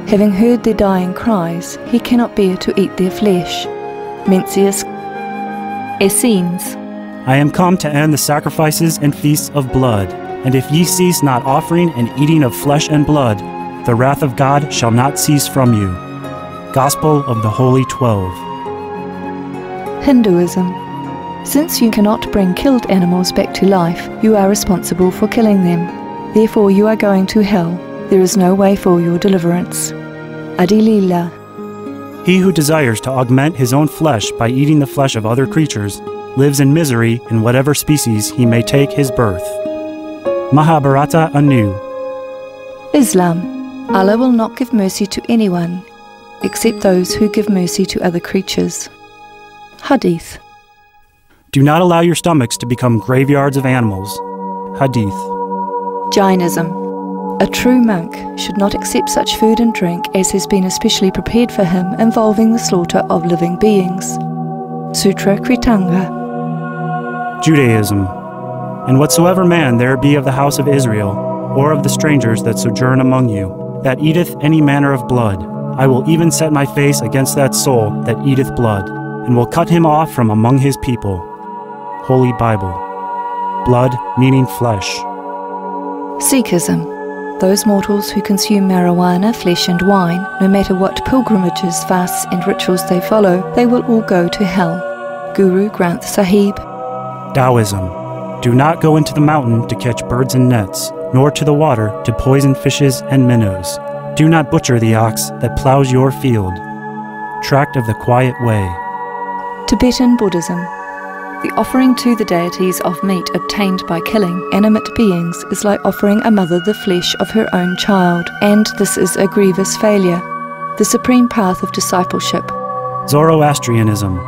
Having heard their dying cries, he cannot bear to eat their flesh. Mencius. Essenes. I am come to end the sacrifices and feasts of blood, and if ye cease not offering and eating of flesh and blood, the wrath of God shall not cease from you. Gospel of the Holy 12. Hinduism. Since you cannot bring killed animals back to life, you are responsible for killing them. Therefore you are going to hell. There is no way for your deliverance. Adilila. He who desires to augment his own flesh by eating the flesh of other creatures lives in misery in whatever species he may take his birth. Mahabharata anew. Islam. Allah will not give mercy to anyone except those who give mercy to other creatures. Hadith. Do not allow your stomachs to become graveyards of animals. Hadith. Jainism. A true monk should not accept such food and drink as has been especially prepared for him involving the slaughter of living beings. Sutra Kritanga. Judaism. And whatsoever man there be of the house of Israel, or of the strangers that sojourn among you, that eateth any manner of blood, I will even set my face against that soul that eateth blood, and will cut him off from among his people. Holy Bible. Blood meaning flesh. Sikhism. Those mortals who consume marijuana, flesh and wine, no matter what pilgrimages, fasts and rituals they follow, they will all go to hell. Guru Granth Sahib. Taoism. Do not go into the mountain to catch birds and nets, nor to the water to poison fishes and minnows. Do not butcher the ox that plows your field. Tract of the Quiet Way. Tibetan Buddhism. The offering to the deities of meat obtained by killing animate beings is like offering a mother the flesh of her own child, and this is a grievous failure. The supreme path of discipleship. Zoroastrianism.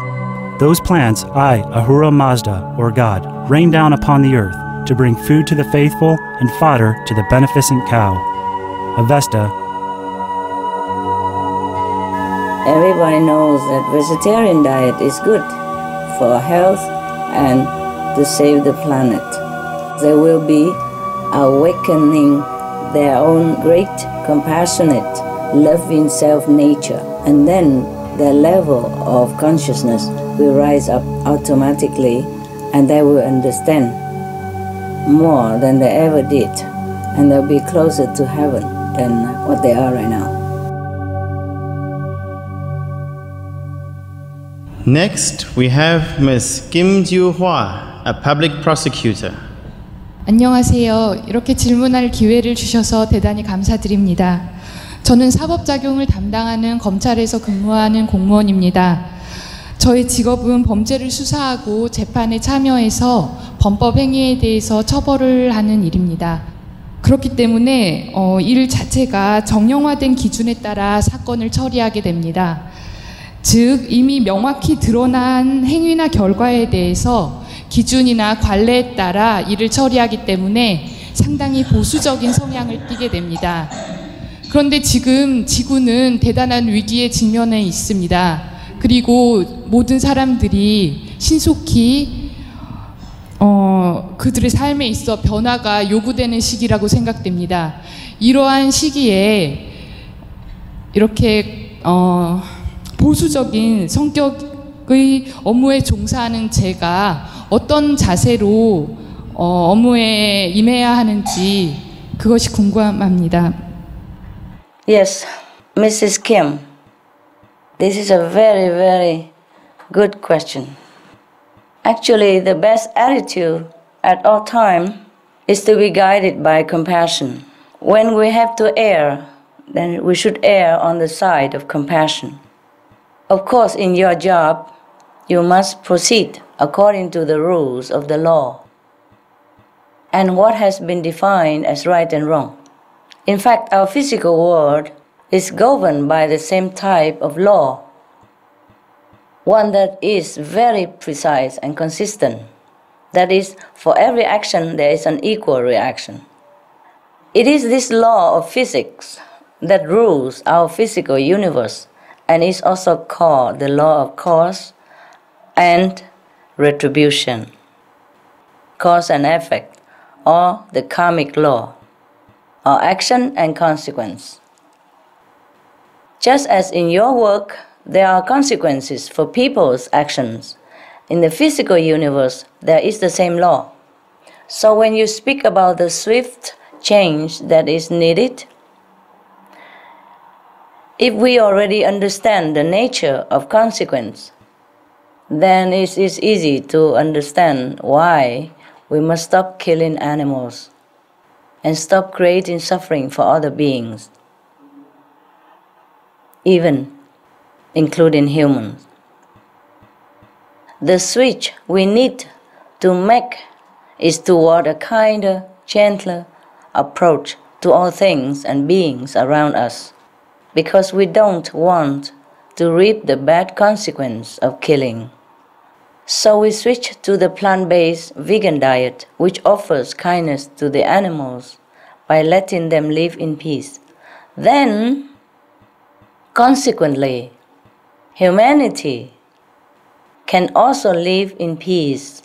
Those plants I, Ahura Mazda, or God, rain down upon the earth to bring food to the faithful and fodder to the beneficent cow. Avesta. Everybody knows that vegetarian diet is good for health and to save the planet. They will be awakening their own great, compassionate, loving self-nature, and then their level of consciousness will rise up automatically, and they will understand more than they ever did, and they'll be closer to heaven than what they are right now. Next, we have Ms. Kim Ju-hwa, a public prosecutor. 안녕하세요. 이렇게 질문할 기회를 주셔서 대단히 감사드립니다. 저는 사법작용을 담당하는 검찰에서 근무하는 공무원입니다. 저의 직업은 범죄를 수사하고 재판에 참여해서 범법 행위에 대해서 처벌을 하는 일입니다. 그렇기 때문에 일 자체가 정형화된 기준에 따라 사건을 처리하게 됩니다. 즉 이미 명확히 드러난 행위나 결과에 대해서 기준이나 관례에 따라 일을 처리하기 때문에 상당히 보수적인 성향을 띠게 됩니다. 그런데 지금 지구는 대단한 위기에 직면해 있습니다. 그리고 모든 사람들이 신속히 그들의 삶에 있어 변화가 요구되는 시기라고 생각됩니다. 이러한 시기에 이렇게 보수적인 성격의 업무에 종사하는 제가 어떤 자세로 업무에 임해야 하는지 그것이 궁금합니다. Yes, Mrs. Kim, this is a very, very good question. Actually, the best attitude at all time is to be guided by compassion. When we have to err, then we should err on the side of compassion. Of course, in your job, you must proceed according to the rules of the law and what has been defined as right and wrong. In fact, our physical world is governed by the same type of law, one that is very precise and consistent. That is, for every action there is an equal reaction. It is this law of physics that rules our physical universe, and is also called the law of cause and retribution, cause and effect, or the karmic law, or action and consequence. Just as in your work, there are consequences for people's actions, in the physical universe, there is the same law. So when you speak about the swift change that is needed, if we already understand the nature of consequence, then it is easy to understand why we must stop killing animals and stop creating suffering for other beings, even including humans. The switch we need to make is toward a kinder, gentler approach to all things and beings around us, because we don't want to reap the bad consequence of killing. So we switch to the plant-based vegan diet, which offers kindness to the animals by letting them live in peace, then, consequently, humanity can also live in peace,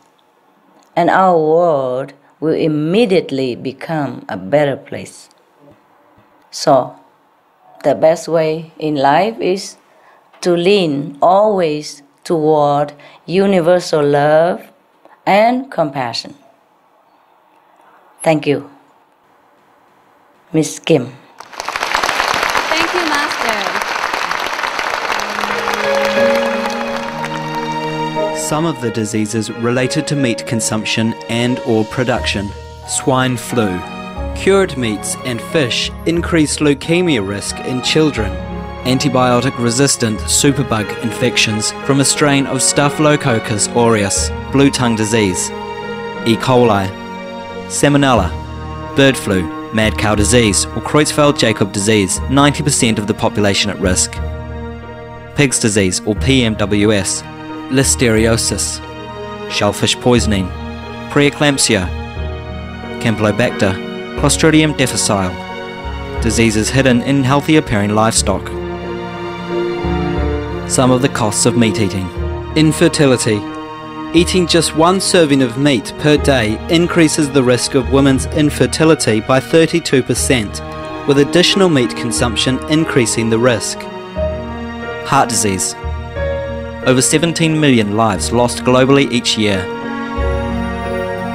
and our world will immediately become a better place. So, the best way in life is to lean always toward universal love and compassion. Thank you. Miss Kim. Thank you, Master. Some of the diseases related to meat consumption and/or production. Swine flu. Cured meats and fish increase leukemia risk in children. Antibiotic-resistant superbug infections from a strain of Staphylococcus aureus, blue tongue disease. E. coli. Salmonella. Bird flu, mad cow disease, or Creutzfeldt-Jakob disease, 90% of the population at risk. Pig's disease, or PMWS. Listeriosis. Shellfish poisoning. Preeclampsia. Campylobacter. Clostridium difficile. Diseases hidden in healthy-appearing livestock. Some of the costs of meat eating. Infertility. Eating just one serving of meat per day increases the risk of women's infertility by 32%, with additional meat consumption increasing the risk. Heart disease. Over 17 million lives lost globally each year.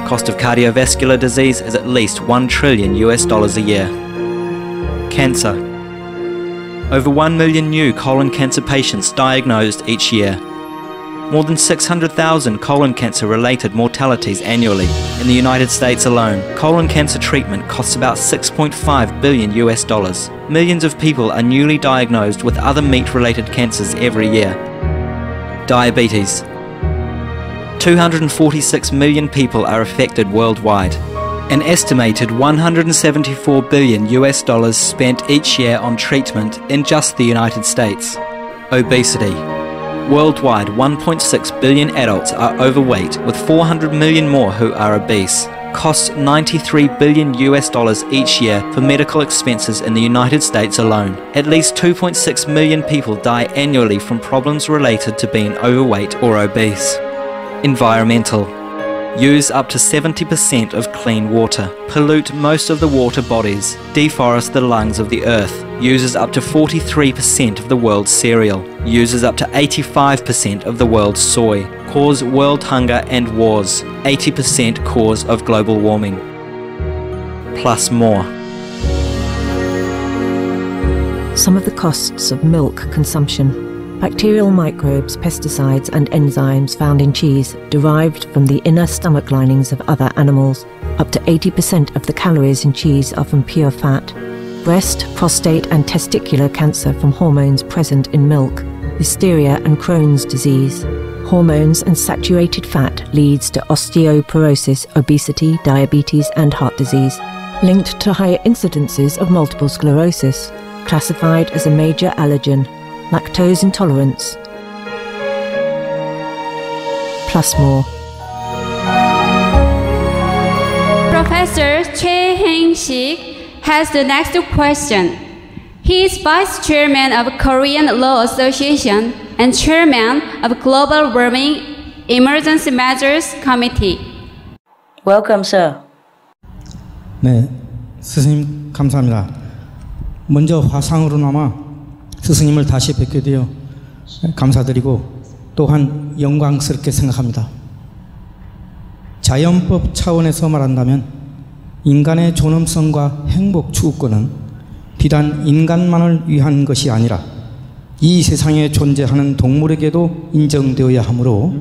Cost of cardiovascular disease is at least $1 trillion a year. Cancer. Over 1 million new colon cancer patients diagnosed each year. More than 600,000 colon cancer-related mortalities annually. In the United States alone, colon cancer treatment costs about $6.5 billion. Millions of people are newly diagnosed with other meat-related cancers every year. Diabetes. 246 million people are affected worldwide. An estimated $174 billion spent each year on treatment in just the United States. Obesity. Worldwide, 1.6 billion adults are overweight, with 400 million more who are obese. Costs $93 billion each year for medical expenses in the United States alone. At least 2.6 million people die annually from problems related to being overweight or obese. Environmental. Use up to 70% of clean water. Pollute most of the water bodies. Deforest the lungs of the earth. Uses up to 43% of the world's cereal. Uses up to 85% of the world's soy. Cause world hunger and wars. 80% cause of global warming. Plus more. Some of the costs of milk consumption. Bacterial microbes, pesticides and enzymes found in cheese derived from the inner stomach linings of other animals. Up to 80% of the calories in cheese are from pure fat. Breast, prostate and testicular cancer from hormones present in milk. Listeria and Crohn's disease. Hormones and saturated fat leads to osteoporosis, obesity, diabetes and heart disease. Linked to higher incidences of multiple sclerosis. Classified as a major allergen. Lactose intolerance. Plus more. Professor Choi Haeng-sik has the next question. He is Vice Chairman of Korean Law Association and Chairman of Global Warming Emergency Measures Committee. Welcome, sir. 네, 스승님 감사합니다. 먼저 화상으로나마 스승님을 다시 뵙게 되어 감사드리고 또한 영광스럽게 생각합니다. 자연법 차원에서 말한다면 인간의 존엄성과 행복 추구권은 비단 인간만을 위한 것이 아니라 이 세상에 존재하는 동물에게도 인정되어야 하므로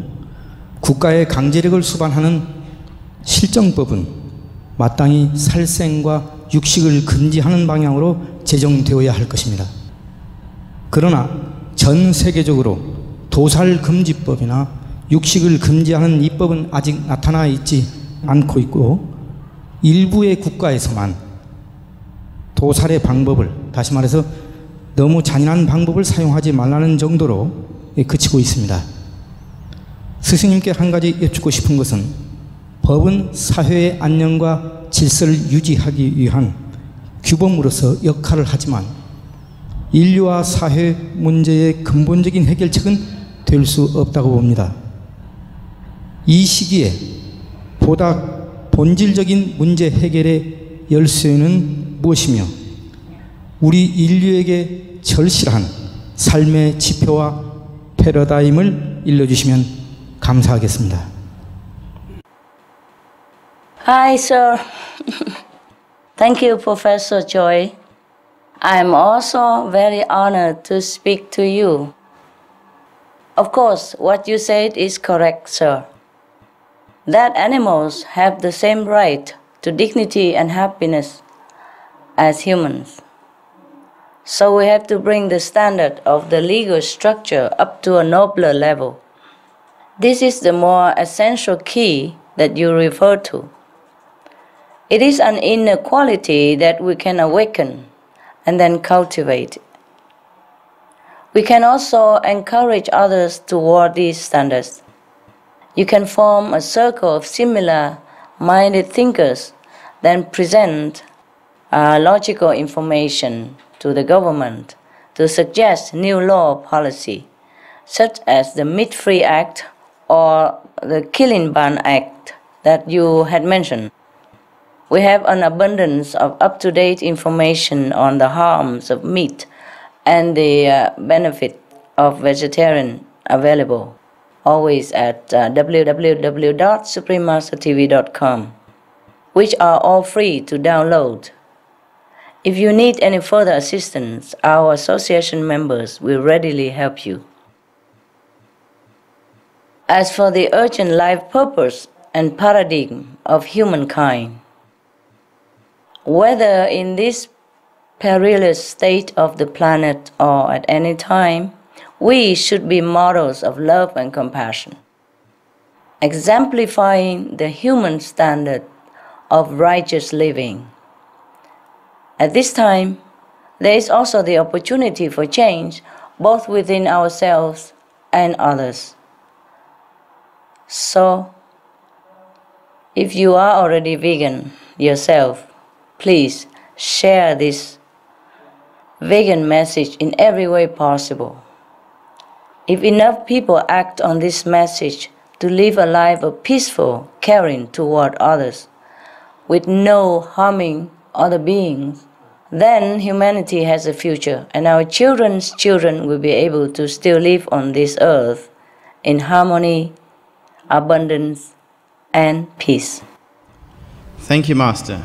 국가의 강제력을 수반하는 실정법은 마땅히 살생과 육식을 금지하는 방향으로 제정되어야 할 것입니다. 그러나 전 세계적으로 도살금지법이나 육식을 금지하는 입법은 아직 나타나 있지 않고 있고 일부의 국가에서만 도살의 방법을, 다시 말해서 너무 잔인한 방법을 사용하지 말라는 정도로 그치고 있습니다. 스승님께 한 가지 여쭙고 싶은 것은 법은 사회의 안녕과 질서를 유지하기 위한 규범으로서 역할을 하지만 인류와 사회 문제의 근본적인 해결책은 될 수 없다고 봅니다. 이 시기에 보다 본질적인 문제 해결의 열쇠는 무엇이며 우리 인류에게 절실한 삶의 지표와 패러다임을 일러주시면 감사하겠습니다. Hi, sir. Thank you, Professor Choi. I'm also very honored to speak to you. Of course, what you said is correct, sir. That animals have the same right to dignity and happiness as humans. So we have to bring the standard of the legal structure up to a nobler level. This is the more essential key that you refer to. It is an inner quality that we can awaken and then cultivate. We can also encourage others toward these standards. You can form a circle of similar-minded thinkers, then present logical information to the government to suggest new law policy, such as the Meat-Free Act or the Killing Ban Act that you had mentioned. We have an abundance of up-to-date information on the harms of meat and the benefit of vegetarian available, always at www.suprememastertv.com, which are all free to download. If you need any further assistance, our association members will readily help you. As for the urgent life purpose and paradigm of humankind, whether in this perilous state of the planet or at any time, we should be models of love and compassion, exemplifying the human standard of righteous living. At this time, there is also the opportunity for change, both within ourselves and others. So, if you are already vegan yourself, please share this vegan message in every way possible. If enough people act on this message to live a life of peaceful caring toward others, with no harming other beings, then humanity has a future, and our children's children will be able to still live on this earth in harmony, abundance, and peace. Thank you, Master.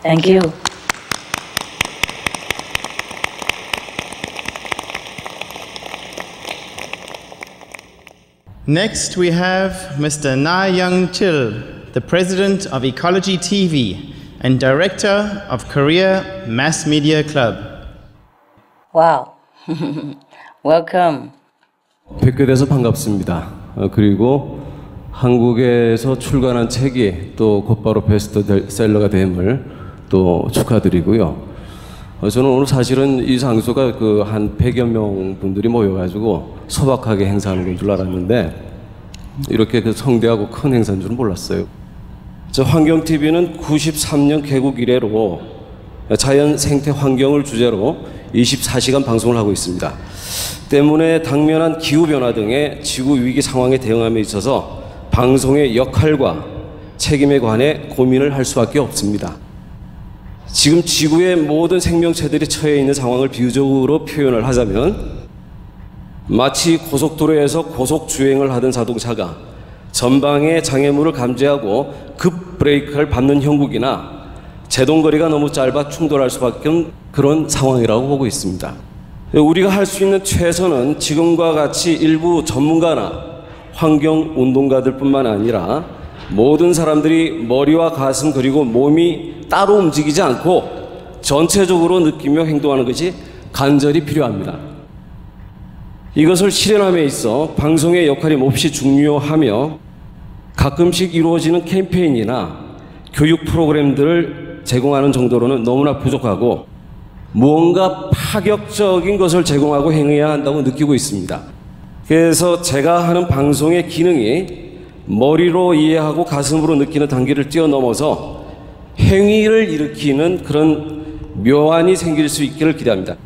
Thank you. Next, we have Mr. Na Young Chil, the President of Ecology TV and Director of Korea Mass Media Club. Wow. Welcome. 뵙게 돼서 반갑습니다. 그리고 한국에서 출간한 책이 또 곧바로 베스트셀러가 됨을 또 축하드리고요. 저는 오늘 사실은 이 장소가 그 한 100여 명 분들이 모여가지고 소박하게 행사하는 건 줄 알았는데 이렇게 그 성대하고 큰 행사인 줄은 몰랐어요. 저 환경TV는 93년 개국 이래로 자연 생태 환경을 주제로 24시간 방송을 하고 있습니다. 때문에 당면한 기후변화 등의 지구 위기 상황에 대응함에 있어서 방송의 역할과 책임에 관해 고민을 할 수밖에 없습니다. 지금 지구의 모든 생명체들이 처해 있는 상황을 비유적으로 표현을 하자면 마치 고속도로에서 고속주행을 하던 자동차가 전방의 장애물을 감지하고 급 브레이크를 밟는 형국이나 제동거리가 너무 짧아 충돌할 수밖에 없는 그런 상황이라고 보고 있습니다. 우리가 할 수 있는 최선은 지금과 같이 일부 전문가나 환경운동가들 뿐만 아니라 모든 사람들이 머리와 가슴 그리고 몸이 따로 움직이지 않고 전체적으로 느끼며 행동하는 것이 간절히 필요합니다. 이것을 실현함에 있어 방송의 역할이 몹시 중요하며 가끔씩 이루어지는 캠페인이나 교육 프로그램들을 제공하는 정도로는 너무나 부족하고 무언가 파격적인 것을 제공하고 행해야 한다고 느끼고 있습니다. 그래서 제가 하는 방송의 기능이 머리로 이해하고 가슴으로 느끼는 단계를 뛰어넘어서 행위를 일으키는 그런 묘안이 생길 수 있기를 기대합니다.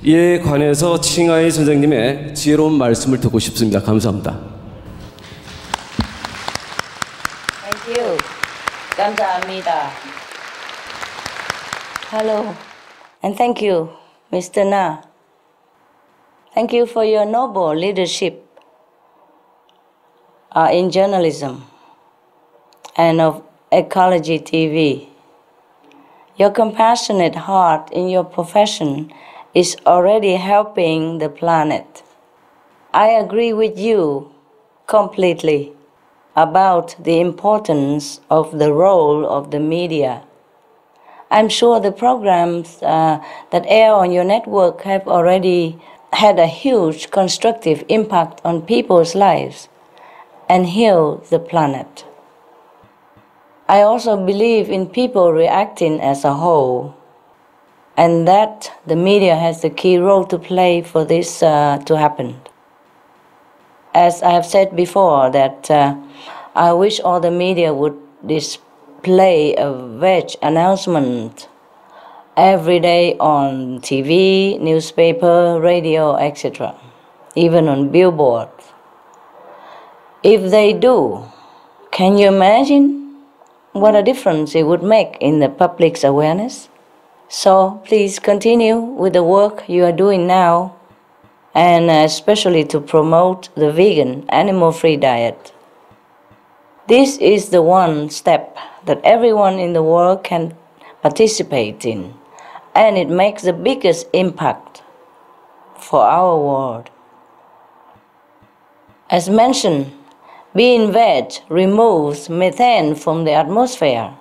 이에 관해서 칭하이 선생님의 지혜로운 말씀을 듣고 싶습니다. 감사합니다. Thank you. 감사합니다. Hello, and thank you, Mr. Na. Thank you for your noble leadership in journalism and of Ecology TV. Your compassionate heart in your profession is already helping the planet. I agree with you completely about the importance of the role of the media. I'm sure the programs that air on your network have already had a huge constructive impact on people's lives and healed the planet. I also believe in people reacting as a whole, and that the media has the key role to play for this to happen. As I have said before, that I wish all the media would display a veg announcement every day on TV, newspaper, radio, etc., even on billboards. If they do, can you imagine what a difference it would make in the public's awareness? So please continue with the work you are doing now, and especially to promote the vegan, animal-free diet. This is the one step that everyone in the world can participate in, and it makes the biggest impact for our world. As mentioned, being veg removes methane from the atmosphere,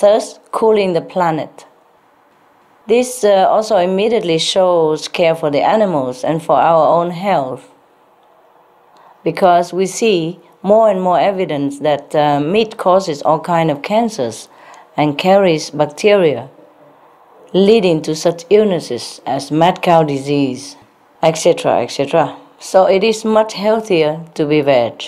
thus cooling the planet. This also immediately shows care for the animals and for our own health, because we see more and more evidence that meat causes all kinds of cancers and carries bacteria, leading to such illnesses as mad cow disease, etc., etc. So it is much healthier to be veg.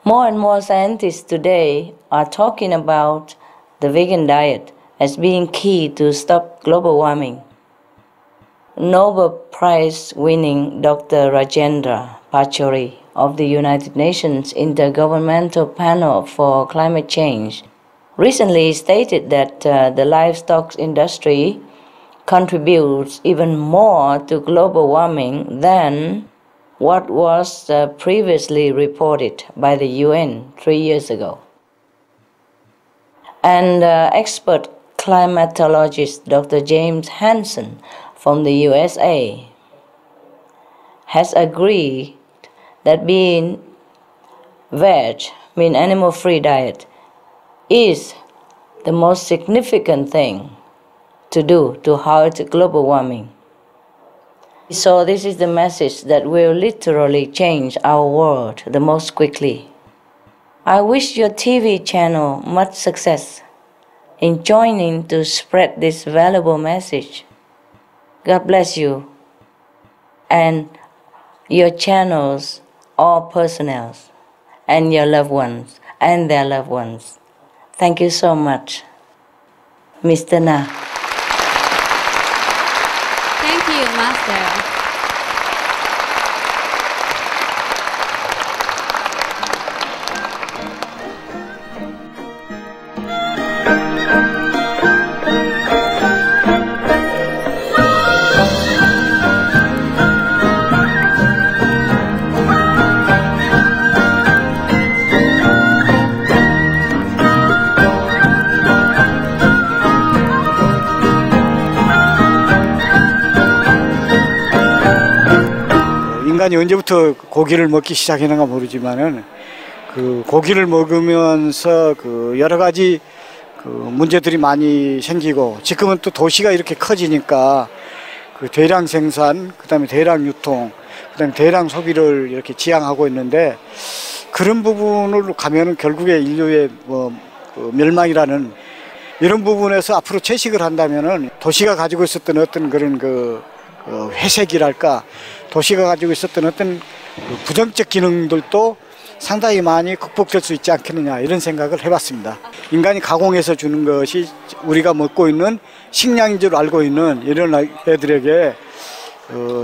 More and more scientists today are talking about the vegan diet as being key to stop global warming. Nobel Prize-winning Dr. Rajendra Pachauri of the United Nations Intergovernmental Panel for Climate Change recently stated that the livestock industry contributes even more to global warming than what was previously reported by the UN 3 years ago. And expert climatologist Dr. James Hansen from the USA has agreed that being veg, mean animal-free diet, is the most significant thing to do to halt global warming. So this is the message that will literally change our world the most quickly. I wish your TV channel much success in joining to spread this valuable message. God bless you and your channels, all personnel, and your loved ones and their loved ones. Thank you so much, Mr. Na. Thank you, Master. 인간이 언제부터 고기를 먹기 시작했는가 모르지만은 그 고기를 먹으면서 그 여러 가지 그 문제들이 많이 생기고, 지금은 또 도시가 이렇게 커지니까 그 대량 생산, 그다음에 대량 유통, 그다음에 대량 소비를 이렇게 지향하고 있는데, 그런 부분으로 가면은 결국에 인류의 그 멸망이라는 이런 부분에서 앞으로 채식을 한다면은 도시가 가지고 있었던 어떤 그런 그 회색이랄까, 도시가 가지고 있었던 어떤 부정적 기능들도 상당히 많이 극복될 수 있지 않겠느냐, 이런 생각을 해봤습니다. 인간이 가공해서 주는 것이 우리가 먹고 있는 식량인 줄 알고 있는 이런 애들에게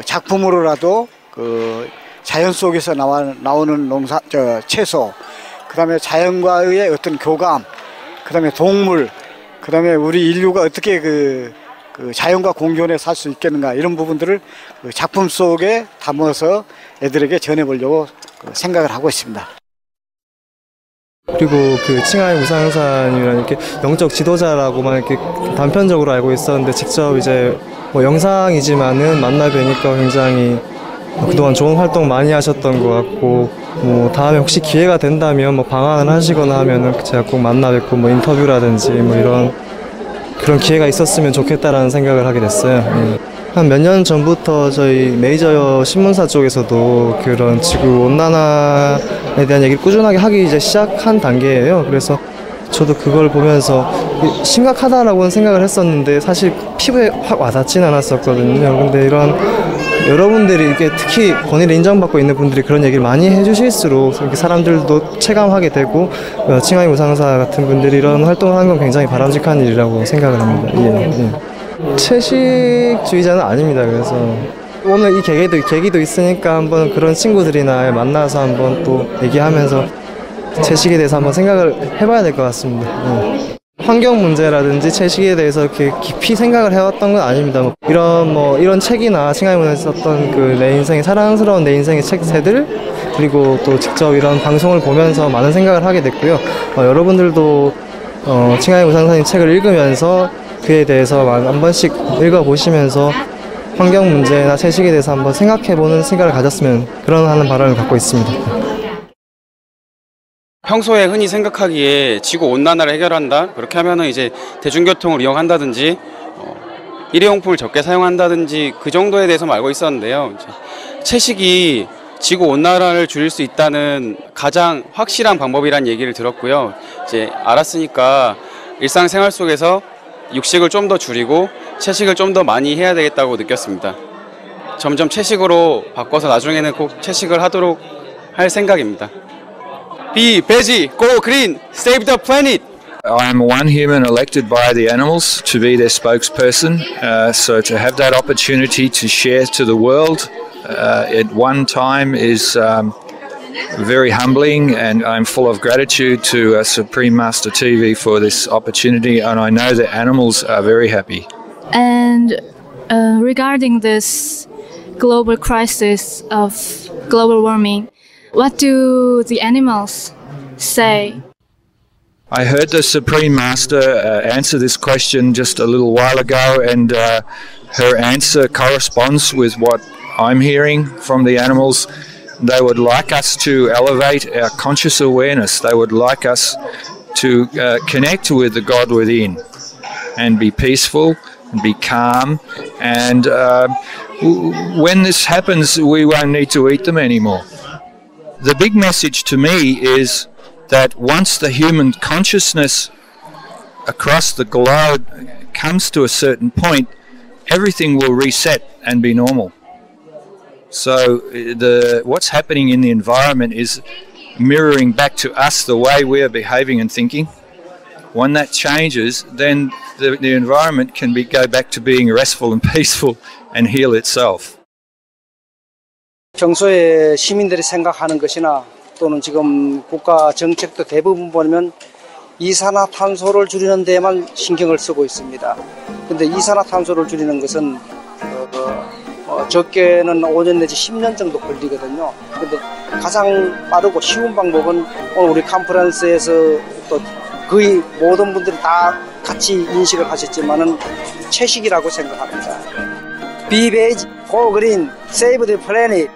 작품으로라도 자연 속에서 나오는 채소, 그다음에 자연과의 어떤 교감, 그다음에 동물, 그다음에 우리 인류가 어떻게 그 자연과 공존해 살 수 있겠는가, 이런 부분들을 작품 속에 담아서 애들에게 전해보려고 생각을 하고 있습니다. 그리고 그 칭하이 우상산이라는 이렇게 영적 지도자라고만 이렇게 단편적으로 알고 있었는데, 직접 이제 뭐 영상이지만은 만나 뵈니까 굉장히 그동안 좋은 활동 많이 하셨던 것 같고, 뭐 다음에 혹시 기회가 된다면 뭐 방한을 하시거나 하면은 제가 꼭 만나 뵙고 뭐 인터뷰라든지 뭐 이런 그런 기회가 있었으면 좋겠다라는 생각을 하게 됐어요. 한 몇 년 전부터 저희 메이저 신문사 쪽에서도 그런 지구 온난화에 대한 얘기를 꾸준하게 하기 이제 시작한 단계예요. 그래서 저도 그걸 보면서 심각하다라고는 생각을 했었는데 사실 피부에 확 와닿지는 않았었거든요. 근데 이런 여러분들이 이렇게 특히 권위를 인정받고 있는 분들이 그런 얘기를 많이 해주실수록 이렇게 사람들도 체감하게 되고, 칭하이 우상사 같은 분들이 이런 활동을 하는 건 굉장히 바람직한 일이라고 생각을 합니다. 예. 채식주의자는 아닙니다. 그래서 오늘 이 계기도 있으니까 한번 그런 친구들이나 만나서 한번 또 얘기하면서 채식에 대해서 한번 생각을 해봐야 될 것 같습니다. 환경 문제라든지 채식에 대해서 이렇게 깊이 생각을 해왔던 건 아닙니다. 이런 책이나 칭하이 문화에서 썼던 내 인생의 사랑스러운 내 인생의 책들, 그리고 또 직접 이런 방송을 보면서 많은 생각을 하게 됐고요. 여러분들도 칭하이 우상사님 책을 읽으면서 그에 대해서 한 번씩 읽어보시면서 환경 문제나 채식에 대해서 한번 생각해보는 생각을 가졌으면 하는 바람을 갖고 있습니다. 평소에 흔히 생각하기에 지구 온난화를 해결한다, 그렇게 하면은 이제 대중교통을 이용한다든지 일회용품을 적게 사용한다든지 그 정도에 대해서만 알고 있었는데요. 채식이 지구 온난화를 줄일 수 있다는 가장 확실한 방법이란 얘기를 들었고요. 이제 알았으니까 일상생활 속에서 육식을 좀 더 줄이고 채식을 좀 더 많이 해야 되겠다고 느꼈습니다. 점점 채식으로 바꿔서 나중에는 꼭 채식을 하도록 할 생각입니다. Be veggie, go green, save the planet. I am one human elected by the animals to be their spokesperson, so to have that opportunity to share to the world at one time is very humbling, and I'm full of gratitude to Supreme Master TV for this opportunity, and I know the animals are very happy. And regarding this global crisis of global warming, what do the animals say? I heard the Supreme Master answer this question just a little while ago, and her answer corresponds with what I'm hearing from the animals. They would like us to elevate our conscious awareness. They would like us to connect with the God within and be peaceful and be calm. And when this happens, we won't need to eat them anymore. The big message to me is that once the human consciousness across the globe comes to a certain point, everything will reset and be normal. So what's happening in the environment is mirroring back to us the way we are behaving and thinking. When that changes, then the environment can go back to being restful and peaceful and heal itself. 평소에 시민들이 생각하는 것이나 또는 지금 국가 정책도 대부분 보면 이산화탄소를 줄이는 데에만 신경을 쓰고 있습니다. 근데 이산화탄소를 줄이는 것은 적게는 5년 내지 10년 정도 걸리거든요. 근데 가장 빠르고 쉬운 방법은 오늘 우리 컨퍼런스에서 또 거의 모든 분들이 다 같이 인식을 하셨지만은 채식이라고 생각합니다. Be veg, go green, save the planet.